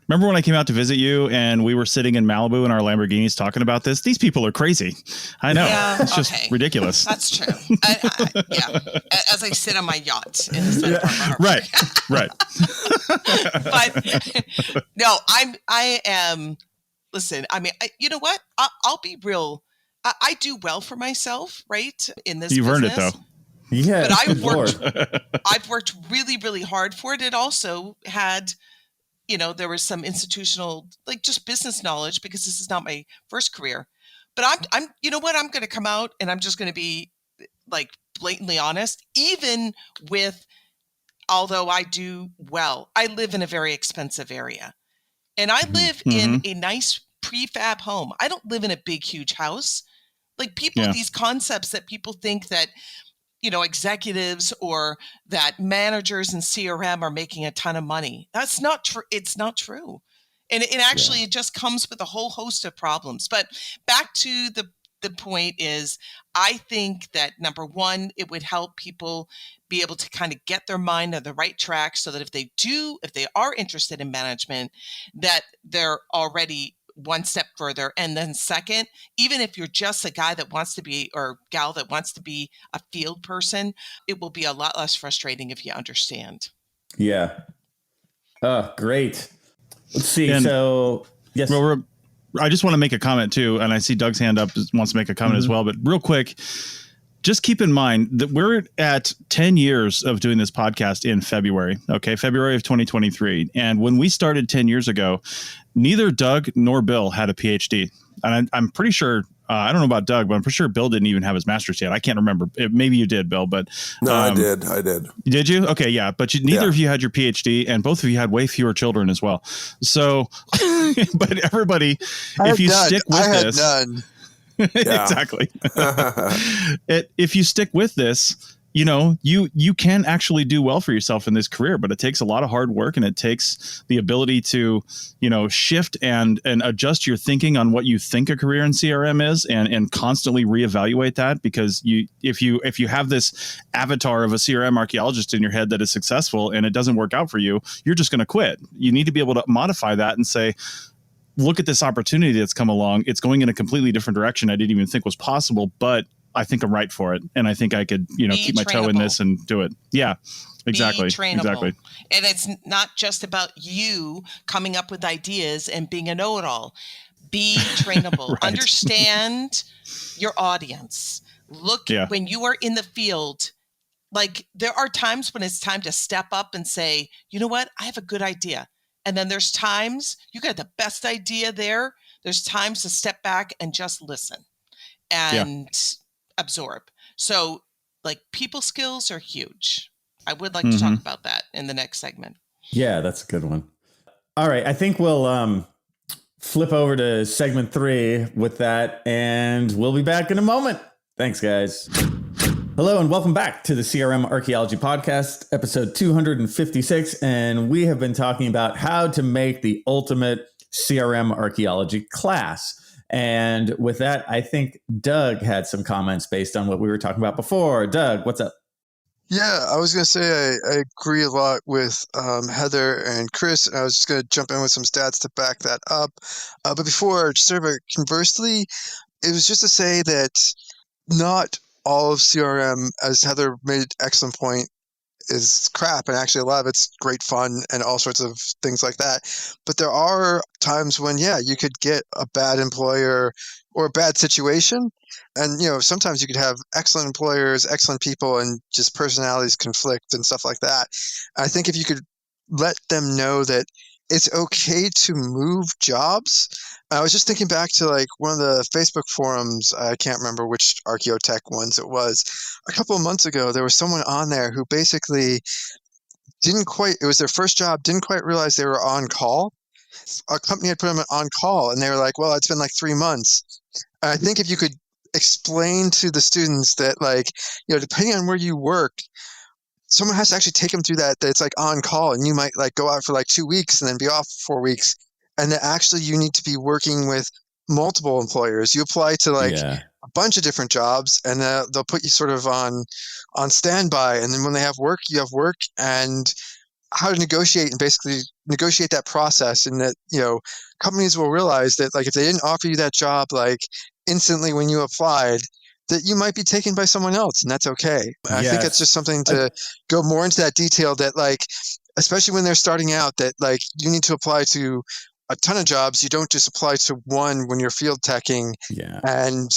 [SPEAKER 2] remember when I came out to visit you and we were sitting in Malibu in our Lamborghinis talking about this? These people are crazy. I know. It's just ridiculous.
[SPEAKER 4] That's true. As I sit on my yacht in the center of harbor.
[SPEAKER 2] Right.
[SPEAKER 4] But no, I am, listen, I mean, you know what? I'll be real. I do well for myself, right? In this
[SPEAKER 2] You've
[SPEAKER 4] business.
[SPEAKER 2] earned it, though.
[SPEAKER 5] Yeah,
[SPEAKER 4] but I've worked really, really hard for it. It also had, there was some institutional, like just business knowledge, because this is not my first career. But I'm I'm going to come out and I'm just going to be like blatantly honest, even with, although I do well, I live in a very expensive area, and I live in a nice prefab home. I don't live in a big, huge house. Like these concepts that people think that, executives or that managers in CRM are making a ton of money. That's not true. It's not true. And it actually, it just comes with a whole host of problems. But back to the the point is, I think that number one, it would help people be able to kind of get their mind on the right track so that if they are interested in management, that they're already one step further. And then second, even if you're just a guy that wants to be, or gal that wants to be a field person, it will be a lot less frustrating if you understand.
[SPEAKER 5] Yeah. Oh, great. Let's see.
[SPEAKER 2] And,
[SPEAKER 5] so, yes.
[SPEAKER 2] Well, I just want to make a comment too. And I see Doug's hand up, wants to make a comment as well. But real quick, just keep in mind that we're at 10 years of doing this podcast in February. Okay. February of 2023. And when we started 10 years ago, neither Doug nor Bill had a PhD. And I'm pretty sure, I don't know about Doug, but I'm pretty sure Bill didn't even have his master's yet. I can't remember. Maybe you did, Bill, but
[SPEAKER 3] no, I did.
[SPEAKER 2] Did you? Okay. Yeah. But neither of you had your PhD, and both of you had way fewer children as well. So, but everybody, if you stick with this,
[SPEAKER 6] none.
[SPEAKER 2] Exactly. If you stick with this, you can actually do well for yourself in this career, but it takes a lot of hard work, and it takes the ability to, shift and adjust your thinking on what you think a career in CRM is, and constantly reevaluate that, because if you have this avatar of a CRM archaeologist in your head that is successful and it doesn't work out for you, you're just going to quit. You need to be able to modify that and say, look at this opportunity that's come along. It's going in a completely different direction I didn't even think was possible, but I think I'm right for it. And I think I could, keep my toe in this and do it. Yeah, exactly. Exactly.
[SPEAKER 4] And it's not just about you coming up with ideas and being a know-it-all. Be trainable. Right. Understand your audience. Look, when you are in the field, like, there are times when it's time to step up and say, you know what? I have a good idea. And then there's times you got the best idea there. There's times to step back and just listen and absorb. So, like, people skills are huge. I would like to talk about that in the next segment.
[SPEAKER 5] Yeah, that's a good one. All right. I think we'll flip over to segment 3 with that, and we'll be back in a moment. Thanks, guys. Hello and welcome back to the CRM Archaeology Podcast, episode 256. And we have been talking about how to make the ultimate CRM archaeology class. And with that, I think Doug had some comments based on what we were talking about before. Doug, what's up?
[SPEAKER 6] Yeah, I was going to say I agree a lot with Heather and Chris. I was just going to jump in with some stats to back that up. But before, sort of conversely, it was just to say that not all of CRM, as Heather made an excellent point, is crap, and actually a lot of it's great fun and all sorts of things like that. But there are times when, you could get a bad employer or a bad situation, and sometimes you could have excellent employers, excellent people, and just personalities conflict and stuff like that. I think if you could let them know that it's okay to move jobs. I was just thinking back to like one of the Facebook forums. I can't remember which Archaeotech ones it was. A couple of months ago, there was someone on there who basically it was their first job, didn't quite realize they were on call. A company had put them on call, and they were like, well, it's been like 3 months. I think if you could explain to the students that, like, depending on where you work, someone has to actually take them through that it's like on call, and you might like go out for like 2 weeks and then be off for 4 weeks. And that actually you need to be working with multiple employers. You apply to like a bunch of different jobs, and they'll put you sort of on standby. And then when they have work, you have work, and how to negotiate and basically negotiate that process. And that, companies will realize that, like, if they didn't offer you that job, like instantly when you applied, that you might be taken by someone else, and that's okay. I think it's just something to go more into that detail, that like, especially when they're starting out, that like you need to apply to a ton of jobs. You don't just apply to one when you're field teching. Yeah. And,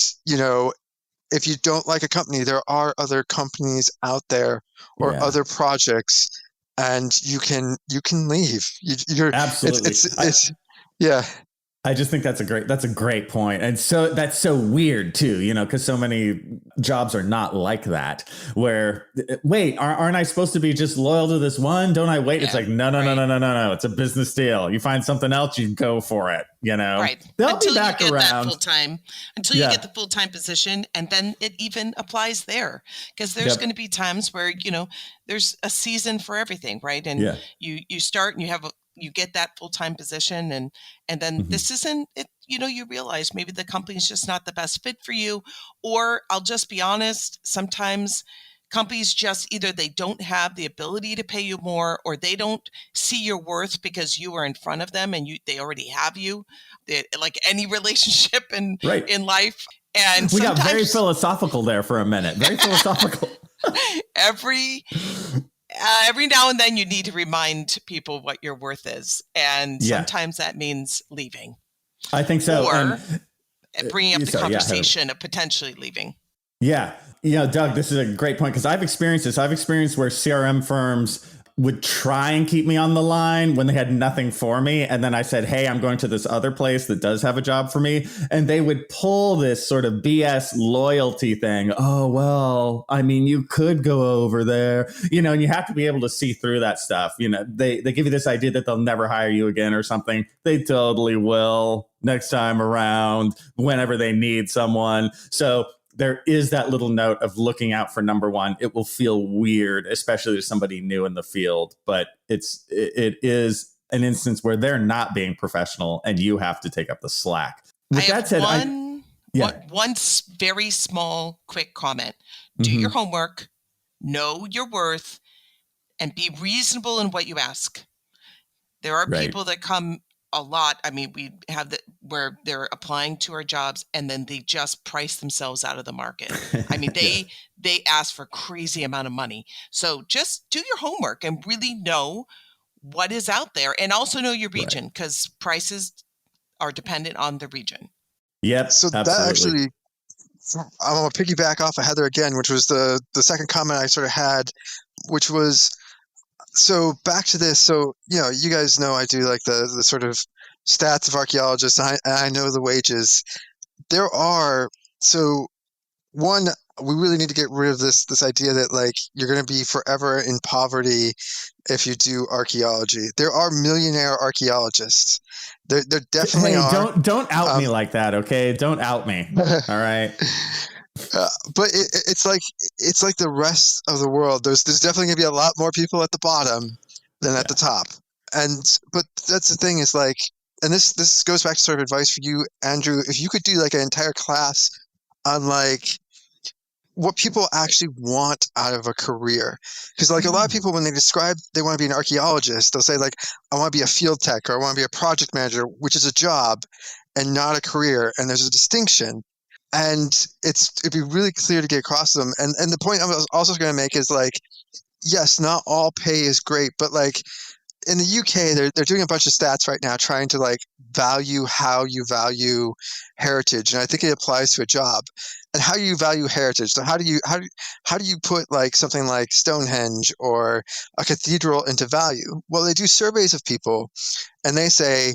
[SPEAKER 6] if you don't like a company, there are other companies out there or other projects, and you can leave. You're absolutely. I just think that's a great point. And so that's so weird too, because so many jobs are not like that, where, wait, aren't I supposed to be just loyal to this one? Don't I wait? Yeah, it's like, no. It's a business deal. You find something else, you go for it.
[SPEAKER 4] Right.
[SPEAKER 5] They'll
[SPEAKER 4] Until
[SPEAKER 5] be back
[SPEAKER 4] you get that
[SPEAKER 5] around.
[SPEAKER 4] full-time, until you get the full-time position, and then it even applies there, because there's going to be times where, there's a season for everything, right? And you start and you get that full-time position, and then this isn't it, you realize maybe the company's just not the best fit for you. Or I'll just be honest, sometimes companies just either they don't have the ability to pay you more, or they don't see your worth because you are in front of them and they already have you. Like any relationship in life. And
[SPEAKER 5] we got very philosophical there for a minute. Very philosophical.
[SPEAKER 4] Every now and then you need to remind people what your worth is. And sometimes that means leaving.
[SPEAKER 5] I think so.
[SPEAKER 4] Or bringing up the conversation of potentially leaving.
[SPEAKER 5] Yeah. Doug, this is a great point, because I've experienced this. I've experienced where CRM firms would try and keep me on the line when they had nothing for me. And then I said, hey, I'm going to this other place that does have a job for me. And they would pull this sort of BS loyalty thing. Oh, well, I mean, you could go over there, and you have to be able to see through that stuff. They give you this idea that they'll never hire you again or something. They totally will next time around, whenever they need someone. So there is that little note of looking out for number one. It will feel weird, especially to somebody new in the field, but it is an instance where they're not being professional and you have to take up the slack. With that said,
[SPEAKER 4] one very small, quick comment. Do your homework, know your worth, and be reasonable in what you ask. There are people that come a lot. I mean, we have where they're applying to our jobs and then they just price themselves out of the market. I mean, they ask for crazy amount of money. So just do your homework and really know what is out there, and also know your region, because prices are dependent on the region.
[SPEAKER 6] Yep. So absolutely. That actually, I'm going to piggyback off of Heather again, which was the second comment I sort of had, which was, so back to this. So, you guys know I do like the sort of stats of archaeologists. I know the wages. There are, so one, we really need to get rid of this idea that like you're going to be forever in poverty if you do archaeology. There are millionaire archaeologists. There definitely are.
[SPEAKER 5] Don't out me like that, okay? Don't out me. All right.
[SPEAKER 6] But it's like the rest of the world. There's definitely going to be a lot more people at the bottom than at the top. But that's the thing is like, and this goes back to sort of advice for you, Andrew. If you could do like an entire class on like what people actually want out of a career, because like a lot of people, when they describe they want to be an archaeologist, they'll say like, I want to be a field tech, or I want to be a project manager, which is a job and not a career. And there's a distinction. And it'd be really clear to get across them. And the point I was also going to make is like, yes, not all pay is great, but like in the UK, they're doing a bunch of stats right now trying to like value how you value heritage. And I think it applies to a job and how you value heritage. So how do you put like something like Stonehenge or a cathedral into value? Well, they do surveys of people and they say,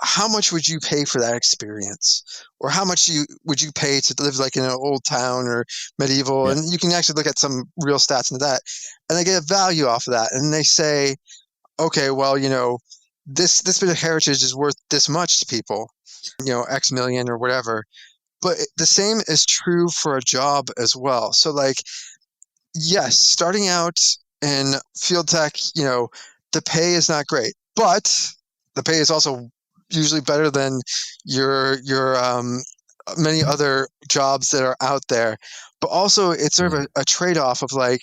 [SPEAKER 6] how much would you pay for that experience? Or how much would you pay to live like in an old town or medieval? Yeah. And you can actually look at some real stats into that. And they get a value off of that. And they say, okay, well, this bit of heritage is worth this much to people, X million or whatever. But the same is true for a job as well. So like, yes, starting out in field tech, the pay is not great, but the pay is also usually better than your many other jobs that are out there. But also it's sort of a trade-off of like,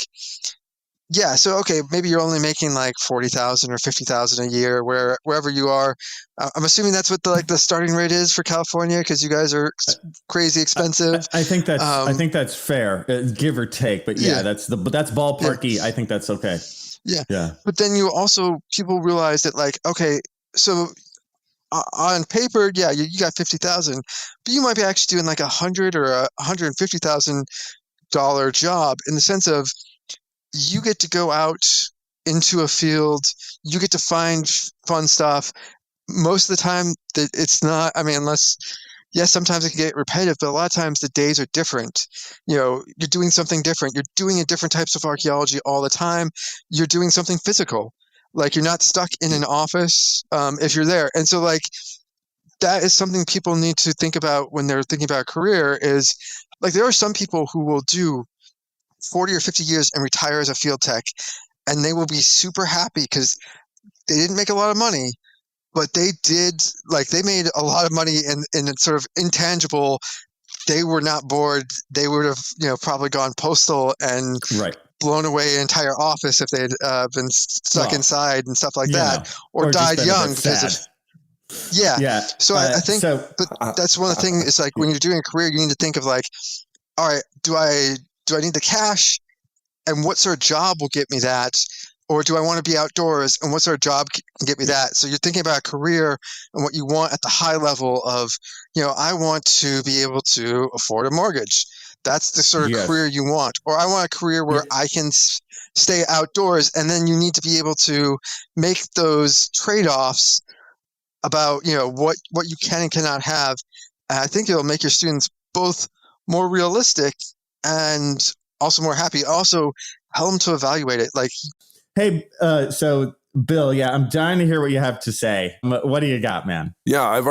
[SPEAKER 6] yeah, so okay, maybe you're only making like 40,000 or 50,000 a year, wherever you are. I'm assuming that's what the starting rate is for California, because you guys are crazy expensive.
[SPEAKER 5] I think that's fair, give or take. But that's ballparky. Yeah. I think that's okay.
[SPEAKER 6] Yeah. But then people realize that like, okay, so on paper, you got 50,000, but you might be actually doing like $100,000 or $150,000 job, in the sense of, you get to go out into a field, you get to find fun stuff. Most of the time that it's not, unless, yes, sometimes it can get repetitive, but a lot of times the days are different. You're doing something different. You're doing different types of archaeology all the time. You're doing something physical. Like you're not stuck in an office if you're there. And so like, that is something people need to think about when they're thinking about a career. Is like, there are some people who will do 40 or 50 years and retire as a field tech, and they will be super happy because they didn't make a lot of money, but they made a lot of money in a sort of intangible. They were not bored. They would have, probably gone postal and
[SPEAKER 5] Right.
[SPEAKER 6] blown away an entire office if they had been stuck inside and stuff like that, or
[SPEAKER 5] just
[SPEAKER 6] died
[SPEAKER 5] been a
[SPEAKER 6] young
[SPEAKER 5] bit
[SPEAKER 6] because
[SPEAKER 5] sad.
[SPEAKER 6] of. Yeah. So I think, but that's one of the things is like when you're doing a career, you need to think of like, all right, do I need the cash, and what sort of job will get me that? Or do I want to be outdoors, and what sort of job can get me that? So you're thinking about a career and what you want at the high level of, I want to be able to afford a mortgage. That's the sort of career you want. Or I want a career where I can stay outdoors, and then you need to be able to make those trade-offs about, what you can and cannot have. And I think it'll make your students both more realistic and also more happy. Also, help them to evaluate it. Like,
[SPEAKER 5] hey, so Bill, I'm dying to hear what you have to say. What do you got, man?
[SPEAKER 3] Yeah, I've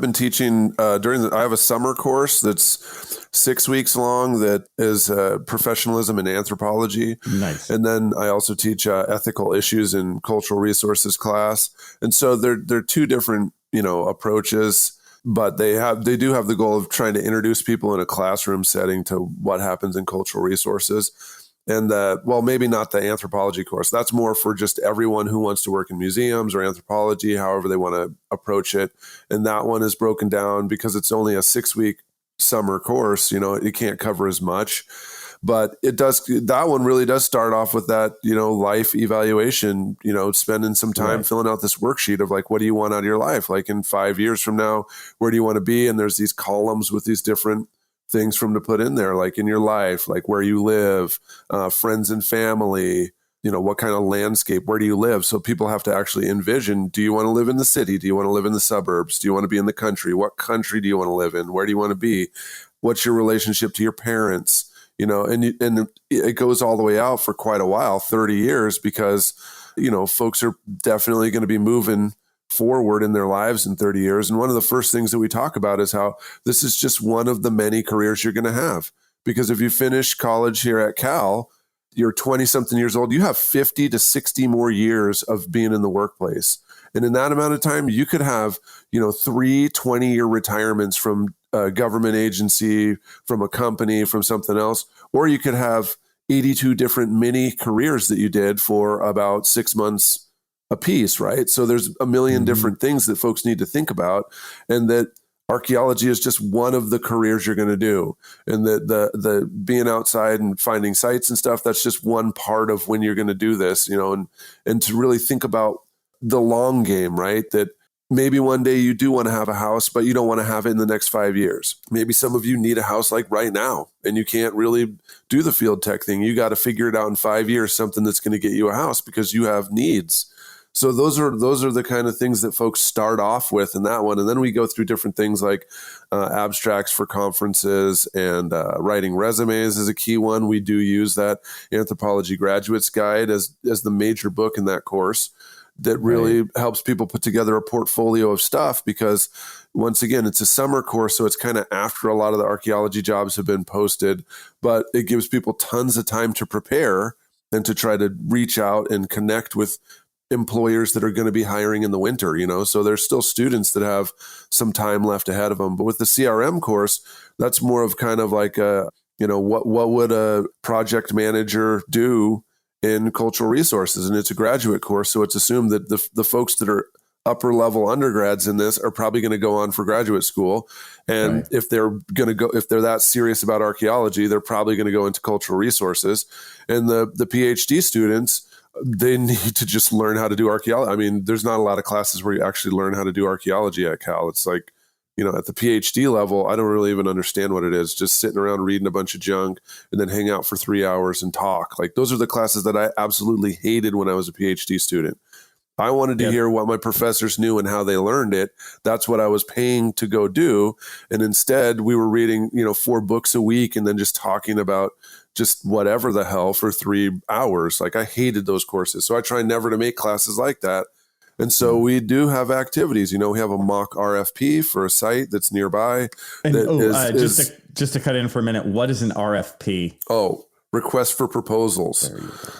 [SPEAKER 3] been teaching I have a summer course that's 6 weeks long that is professionalism in anthropology.
[SPEAKER 5] Nice.
[SPEAKER 3] And then I also teach ethical issues in cultural resources class. And so they're two different, approaches, but they do have the goal of trying to introduce people in a classroom setting to what happens in cultural resources. And maybe not the anthropology course. That's more for just everyone who wants to work in museums or anthropology, however they want to approach it. And that one is broken down because it's only a 6-week summer course. It can't cover as much, but that one really does start off with that, life evaluation, spending some time filling out this worksheet of like, what do you want out of your life? Like in 5 years from now, where do you want to be? And there's these columns with these different things from to put in there, like in your life, like where you live, friends and family, what kind of landscape, where do you live? So people have to actually envision, do you want to live in the city? Do you want to live in the suburbs? Do you want to be in the country? What country do you want to live in? Where do you want to be? What's your relationship to your parents? And it goes all the way out for quite a while, 30 years, because, folks are definitely going to be moving forward in their lives in 30 years. And one of the first things that we talk about is how this is just one of the many careers you're going to have. Because if you finish college here at Cal, you're 20 something years old, you have 50 to 60 more years of being in the workplace. And in that amount of time, you could have, 3 20-year retirements from a government agency, from a company, from something else, or you could have 82 different mini careers that you did for about 6 months a piece, right? So there's a million different things that folks need to think about, and that archaeology is just one of the careers you're going to do. And that the being outside and finding sites and stuff, that's just one part of when you're going to do this, and to really think about the long game, right? That maybe one day you do want to have a house, but you don't want to have it in the next 5 years. Maybe some of you need a house like right now, and you can't really do the field tech thing. You got to figure it out in 5 years, something that's going to get you a house because you have needs. So those are the kind of things that folks start off with in that one. And then we go through different things like abstracts for conferences, and writing resumes is a key one. We do use that Anthropology Graduate's Guide as the major book in that course that really helps people put together a portfolio of stuff, because once again, it's a summer course. So it's kind of after a lot of the archaeology jobs have been posted, but it gives people tons of time to prepare and to try to reach out and connect with employers that are going to be hiring in the winter, so there's still students that have some time left ahead of them. But with the CRM course, that's more of kind of like what would a project manager do in cultural resources? And it's a graduate course, so it's assumed that the folks that are upper level undergrads in this are probably going to go on for graduate school. And if they're that serious about archaeology, they're probably going to go into cultural resources. And the PhD students, they need to just learn how to do archaeology. I mean, there's not a lot of classes where you actually learn how to do archaeology at Cal. It's like, at the PhD level, I don't really even understand what it is. Just sitting around reading a bunch of junk and then hang out for 3 hours and talk. Like, those are the classes that I absolutely hated when I was a PhD student. I wanted to hear what my professors knew and how they learned it. That's what I was paying to go do. And instead we were reading, 4 books a week and then just talking about just whatever the hell for 3 hours. Like, I hated those courses. So I try never to make classes like that. And so we do have activities. We have a mock RFP for a site that's nearby.
[SPEAKER 5] And just to cut in for a minute, what is an RFP?
[SPEAKER 3] Oh, request for proposals.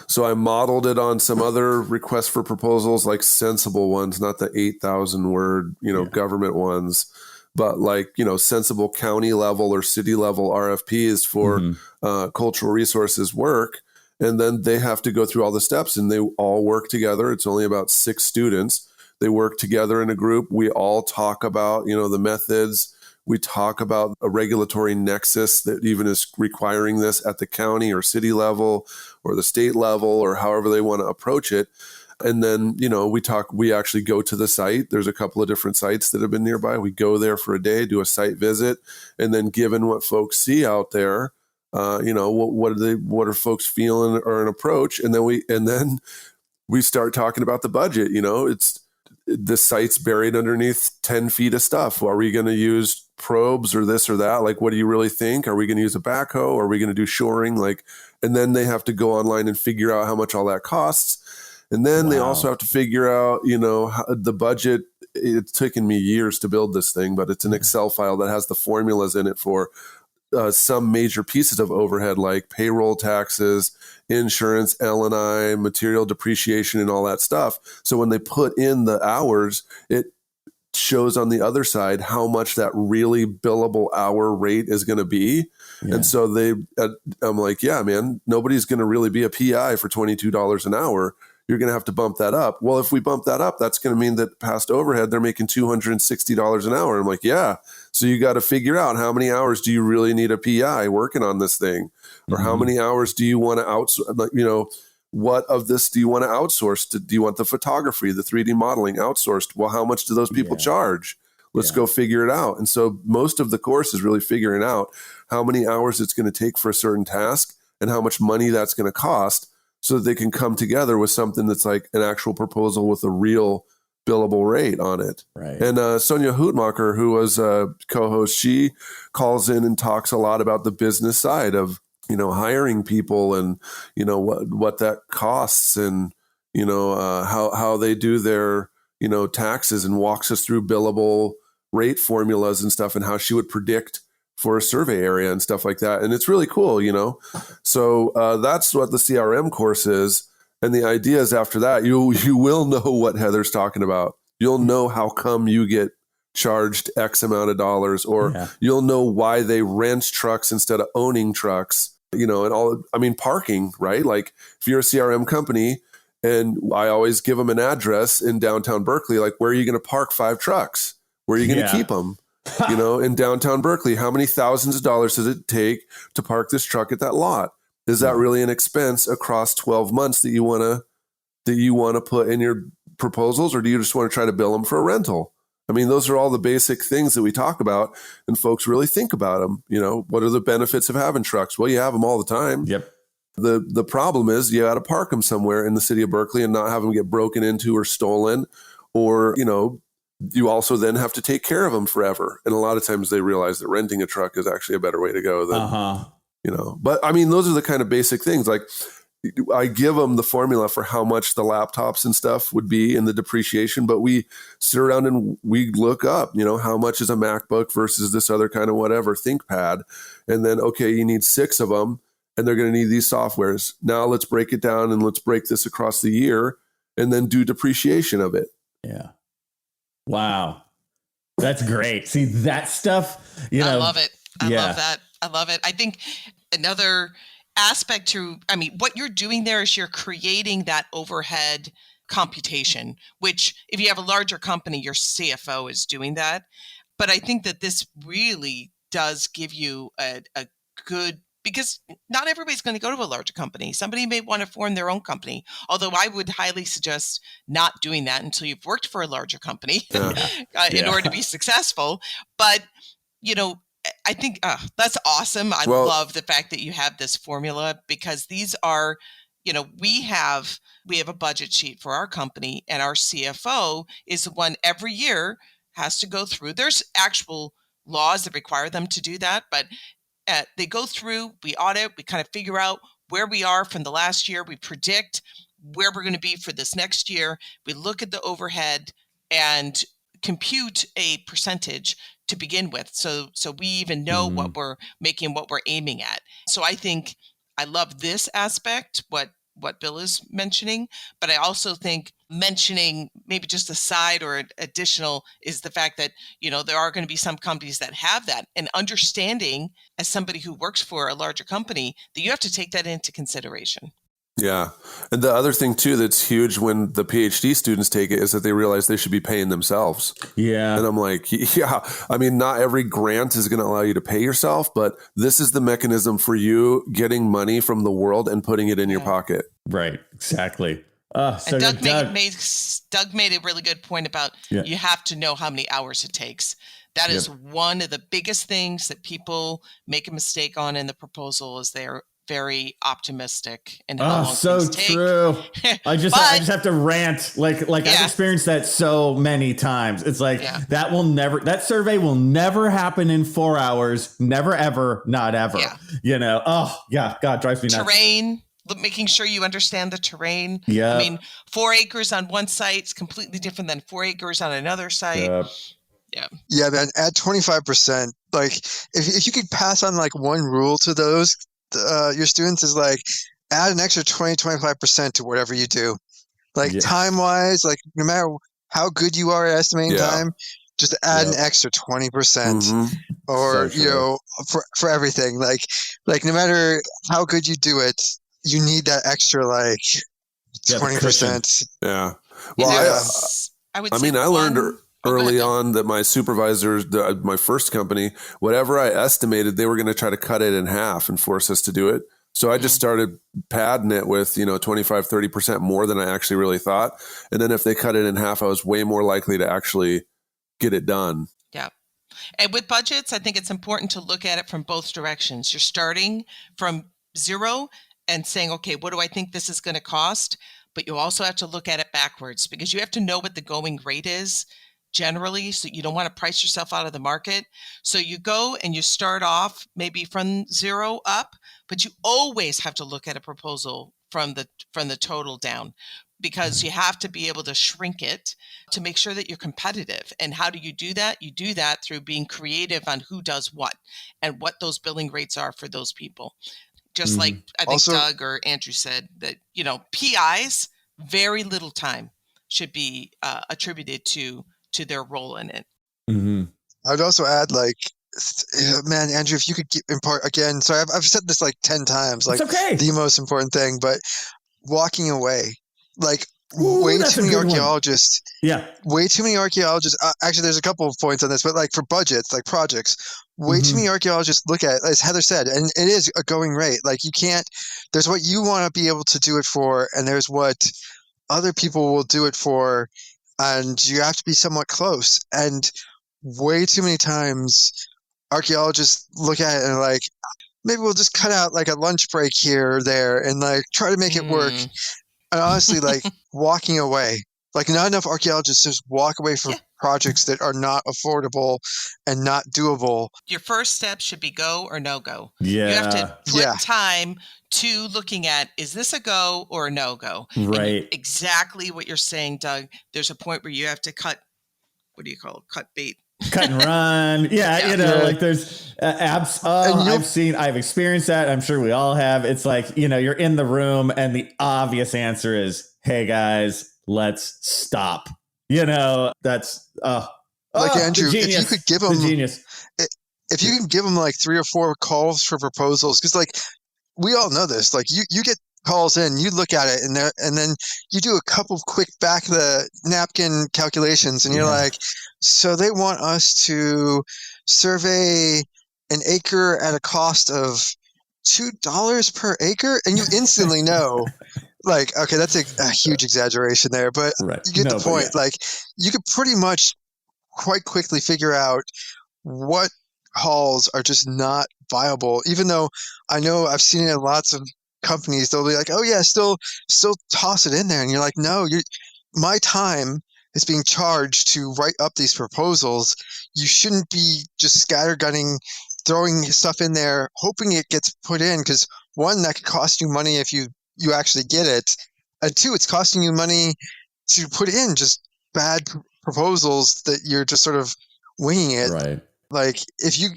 [SPEAKER 3] So I modeled it on some other requests for proposals, like sensible ones, not the 8,000 word, government ones, but like, sensible county level or city level RFPs for cultural resources work. And then they have to go through all the steps and they all work together. It's only about 6 students. They work together in a group. We all talk about, the methods. We talk about a regulatory nexus that even is requiring this at the county or city level or the state level or however they want to approach it. And then, we actually go to the site. There's a couple of different sites that have been nearby. We go there for a day, do a site visit. And then given what folks see out there, what are folks feeling or an approach? And then we start talking about the budget. It's the site's buried underneath 10 feet of stuff. Are we going to use probes or this or that? Like, what do you really think? Are we going to use a backhoe? Are we going to do shoring? And then they have to go online and figure out how much all that costs. And then they also have to figure out, the budget. It's taken me years to build this thing, but it's an Excel file that has the formulas in it for some major pieces of overhead like payroll taxes, insurance, L&I, material depreciation, and all that stuff. So when they put in the hours, it shows on the other side how much that really billable hour rate is going to be. Yeah. And so I'm like, yeah, man, nobody's going to really be a PI for $22 an hour. You're going to have to bump that up. Well, if we bump that up, that's going to mean that past overhead, they're making $260 an hour. I'm like, yeah. So you got to figure out how many hours do you really need a PI working on this thing? Or how many hours do you want to outsource? What of this do you want to outsource? Do you want the photography, the 3D modeling outsourced? Well, how much do those people charge? Let's go figure it out. And so most of the course is really figuring out how many hours it's going to take for a certain task and how much money that's going to cost, so that they can come together with something that's like an actual proposal with a real billable rate on it.
[SPEAKER 5] Right.
[SPEAKER 3] And Sonia Hootmacher, who was a co-host, she calls in and talks a lot about the business side of, hiring people and, what that costs and, how they do their, taxes, and walks us through billable rate formulas and stuff and how she would predict for a survey area and stuff like that. And it's really cool, So that's what the CRM course is. And the idea is after that, you will know what Heather's talking about. You'll know how come you get charged X amount of dollars, or you'll know why they rent trucks instead of owning trucks, and parking, right? Like if you're a CRM company, and I always give them an address in downtown Berkeley, like where are you going to park 5 trucks? Where are you going to keep them? In downtown Berkeley, how many thousands of dollars does it take to park this truck at that lot? Is that really an expense across 12 months that you want to put in your proposals, or do you just want to try to bill them for a rental? I mean, those are all the basic things that we talk about, and folks really think about them. What are the benefits of having trucks? Well, you have them all the time.
[SPEAKER 5] Yep.
[SPEAKER 3] The problem is you got to park them somewhere in the city of Berkeley and not have them get broken into or stolen, or, you also then have to take care of them forever. And a lot of times they realize that renting a truck is actually a better way to go than, but I mean, those are the kind of basic things. Like I give them the formula for how much the laptops and stuff would be in the depreciation, but we sit around and we look up, how much is a MacBook versus this other kind of whatever ThinkPad. And then, okay, you need 6 of them and they're going to need these softwares. Now let's break it down and let's break this across the year and then do depreciation of it.
[SPEAKER 5] Yeah. Wow. That's great. See, that stuff,
[SPEAKER 4] I love it. I love that. I love it. I think another aspect what you're doing there is you're creating that overhead computation, which if you have a larger company, your CFO is doing that. But I think that this really does give you a good, because not everybody's going to go to a larger company. Somebody may want to form their own company, although I would highly suggest not doing that until you've worked for a larger company in order to be successful. But, I think that's awesome. I love the fact that you have this formula, because these are, we have a budget sheet for our company, and our CFO is the one every year has to go through. There's actual laws that require them to do that, but they go through, we audit, we kind of figure out where we are from the last year. We predict where we're going to be for this next year. We look at the overhead and compute a percentage to begin with. So we even know what we're making, what we're aiming at. So I think I love this aspect, what Bill is mentioning, but I also think mentioning maybe just a side or additional is the fact that, there are going to be some companies that have that, and understanding as somebody who works for a larger company that you have to take that into consideration.
[SPEAKER 3] Yeah. And the other thing too that's huge when the PhD students take it is that they realize they should be paying themselves.
[SPEAKER 5] Yeah.
[SPEAKER 3] And I'm like, yeah, I mean, not every grant is going to allow you to pay yourself, but this is the mechanism for you getting money from the world and putting it in your pocket.
[SPEAKER 5] Right. Exactly. So
[SPEAKER 4] and Doug made a really good point about you have to know how many hours it takes. That is one of the biggest things that people make a mistake on in the proposal is they're very optimistic and how long
[SPEAKER 5] so
[SPEAKER 4] things take.
[SPEAKER 5] True. I just have to rant. Like I've experienced that so many times. It's like that survey will never happen in 4 hours. Never, ever, not ever. Yeah. God, drives me nuts.
[SPEAKER 4] Terrain, making sure you understand the terrain.
[SPEAKER 5] Yeah.
[SPEAKER 4] I mean, 4 acres on one site is completely different than 4 acres on another site.
[SPEAKER 6] Yeah, man, add 25%. Like if you could pass on like one rule to those, your students is like add an extra 25% to whatever you do. Like time wise, like no matter how good you are at estimating time, just add an extra 20%. Or, for everything. Like no matter how good you do it, you need that extra like 20%.
[SPEAKER 3] Yeah. Well, I learned early on that my supervisors, my first company, whatever I estimated, they were going to try to cut it in half and force us to do it. So I just started padding it with, 25, 30% more than I actually really thought. And then if they cut it in half, I was way more likely to actually get it done.
[SPEAKER 4] Yeah. And with budgets, I think it's important to look at it from both directions. You're starting from zero and saying, okay, what do I think this is going to cost? But you also have to look at it backwards because you have to know what the going rate is generally, so you don't want to price yourself out of the market. So you go and you start off maybe from zero up, but you always have to look at a proposal from the total down, because you have to be able to shrink it to make sure that you're competitive. And how do you do that? You do that through being creative on who does what and what those billing rates are for those people. Just like I think also, Doug or Andrew said that, PIs, very little time should be attributed to their role in it.
[SPEAKER 6] I'd also add, like, man, Andrew, if you could impart again. Sorry, I've said this like 10 times. Like, the most important thing, but walking away. Like, way too many archaeologists. Way too many archaeologists. Actually, there's a couple of points on this, but like for budgets, like projects, way too many archaeologists look at it, as Heather said, and it is a going rate. Like you can't. There's what you want to be able to do it for, and there's what other people will do it for. And you have to be somewhat close. And way too many times, archaeologists look at it and are like, maybe we'll just cut out like a lunch break here or there and like try to make it work. And honestly, like walking away, like not enough archaeologists just walk away from projects that are not affordable and not doable.
[SPEAKER 4] Your first step should be go or no go.
[SPEAKER 5] Yeah.
[SPEAKER 4] You have to put time to looking at, is this a go or a no go?
[SPEAKER 5] Right.
[SPEAKER 4] Exactly what you're saying, Doug. There's a point where you have to cut, what do you call it? Cut bait.
[SPEAKER 5] Cut and run. Like there's I've experienced that. I'm sure we all have. It's like, you're in the room and the obvious answer is, hey guys, let's stop. That's
[SPEAKER 6] like Andrew, if you could give them
[SPEAKER 5] genius.
[SPEAKER 6] If you can give them like 3 or 4 calls for proposals, because like we all know this, like you get calls in, you look at it and then you do a couple of quick back of the napkin calculations and you're like, so they want us to survey an acre at a cost of $2 per acre, and you instantly know like, okay, that's a huge exaggeration there, but you get the point. Like you could pretty much quite quickly figure out what calls are just not viable, even though I know I've seen it in lots of companies. They'll be like, oh yeah, still toss it in there. And you're like, no, my time is being charged to write up these proposals. You shouldn't be just scattergunning, throwing stuff in there, hoping it gets put in. Because one, that could cost you money if you actually get it. And two, it's costing you money to put in just bad proposals that you're just sort of winging it.
[SPEAKER 5] Right.
[SPEAKER 6] Like if you,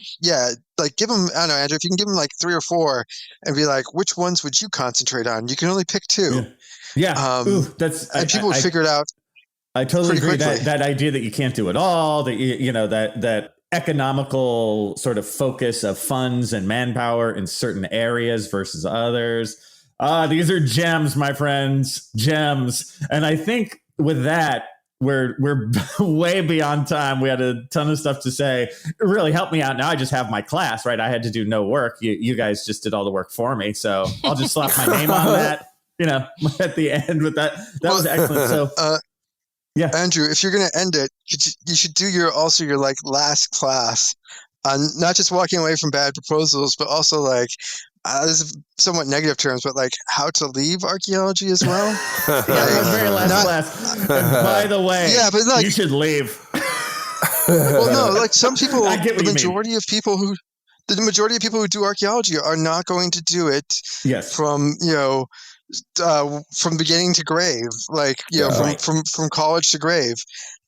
[SPEAKER 6] like give them, I don't know, Andrew, if you can give them like 3 or 4 and be like, which ones would you concentrate on? You can only pick 2.
[SPEAKER 5] Yeah.
[SPEAKER 6] And people would figure it out.
[SPEAKER 5] I totally agree.
[SPEAKER 6] Quickly.
[SPEAKER 5] That idea that you can't do it all, that that economical sort of focus of funds and manpower in certain areas versus others. These are gems, my friends, gems. And I think with that, we're way beyond time. We had a ton of stuff to say. It really helped me out. Now I just have my class, right? I had to do no work. You guys just did all the work for me. So I'll just slap my name on that, at the end with that. That was excellent. So, yeah,
[SPEAKER 6] Andrew, if you're going to end it, you should do your like last class on not just walking away from bad proposals, but also like, this is somewhat negative terms, but like how to leave archaeology as well.
[SPEAKER 5] My very last class. And by the way, but like, you should leave.
[SPEAKER 6] Well, no, like some people,
[SPEAKER 5] the
[SPEAKER 6] majority of people who do archaeology are not going to do it.
[SPEAKER 5] Yes.
[SPEAKER 6] From beginning to grave, like from college to grave,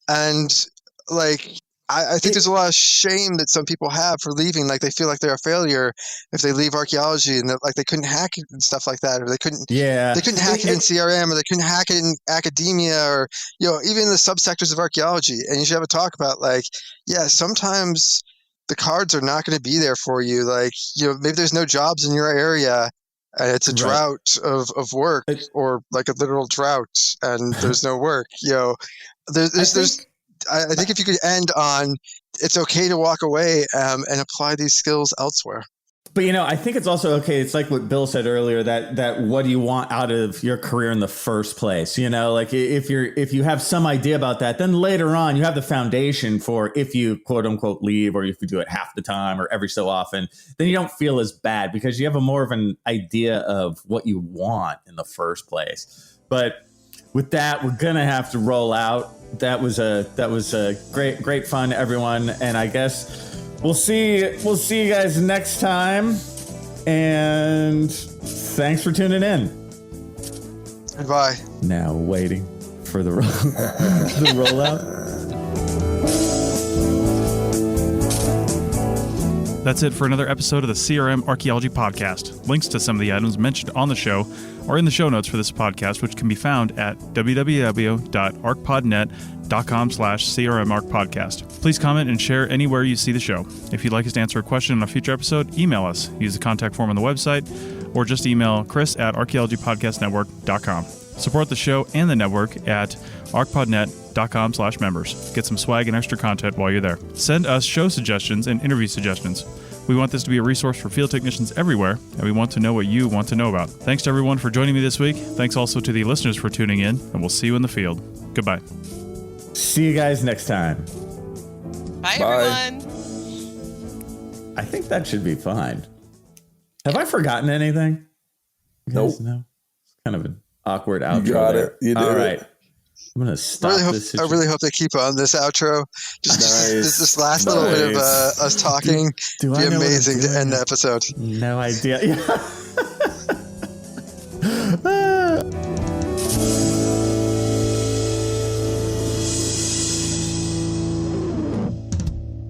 [SPEAKER 6] and like. I think there's a lot of shame that some people have for leaving. Like they feel like they're a failure if they leave archaeology, and like they couldn't hack it and stuff like that, or they couldn't hack it in CRM, or they couldn't hack it in academia, or even in the subsectors of archaeology. And you should have a talk about like, sometimes the cards are not going to be there for you. Like maybe there's no jobs in your area, and it's a drought of work, or like a literal drought, and there's no work. I think if you could end on, it's okay to walk away and apply these skills elsewhere.
[SPEAKER 5] But I think it's also okay. It's like what Bill said earlier, that what do you want out of your career in the first place? Like if you have some idea about that, then later on you have the foundation for if you quote unquote leave, or if you do it half the time or every so often, then you don't feel as bad because you have more of an idea of what you want in the first place. But with that, we're gonna have to roll out. That was a great fun, everyone, and I guess we'll see you guys next time. And thanks for tuning in.
[SPEAKER 6] Goodbye.
[SPEAKER 5] Now waiting for the rollout.
[SPEAKER 2] That's it for another episode of the CRM Archaeology Podcast. Links to some of the items mentioned on the show are in the show notes for this podcast, which can be found at www.arcpodnet.com/CRMArcPodcast. Please comment and share anywhere you see the show. If you'd like us to answer a question on a future episode, email us. Use the contact form on the website, or just email chris@archaeologypodcastnetwork.com. Support the show and the network at arcpodnet.com/members. Get some swag and extra content while you're there. Send us show suggestions and interview suggestions. We want this to be a resource for field technicians everywhere, and we want to know what you want to know about. Thanks to everyone for joining me this week. Thanks also to the listeners for tuning in, and we'll see you in the field. Goodbye.
[SPEAKER 5] See you guys next time.
[SPEAKER 4] Bye. Everyone.
[SPEAKER 5] I think that should be fine. Have I forgotten anything?
[SPEAKER 3] Nope.
[SPEAKER 5] No. It's kind of an awkward outro.
[SPEAKER 3] You got it. You did
[SPEAKER 5] All right.
[SPEAKER 3] it.
[SPEAKER 5] I'm going to stop this.
[SPEAKER 6] I really hope they keep on this outro. Just this last little bit of us talking. It'd be amazing to end the episode.
[SPEAKER 5] No idea.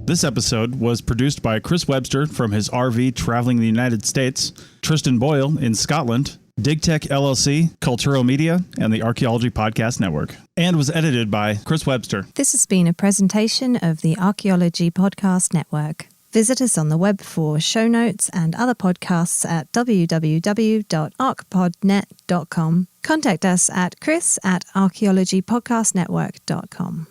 [SPEAKER 2] This episode was produced by Chris Webster from his RV traveling the United States, Tristan Boyle in Scotland, DigTech LLC, Cultural Media, and the Archaeology Podcast Network, and was edited by Chris Webster.
[SPEAKER 1] This has been a presentation of the Archaeology Podcast Network. Visit us on the web for show notes and other podcasts at www.arcpodnet.com. Contact us at chris@archaeologypodcastnetwork.com.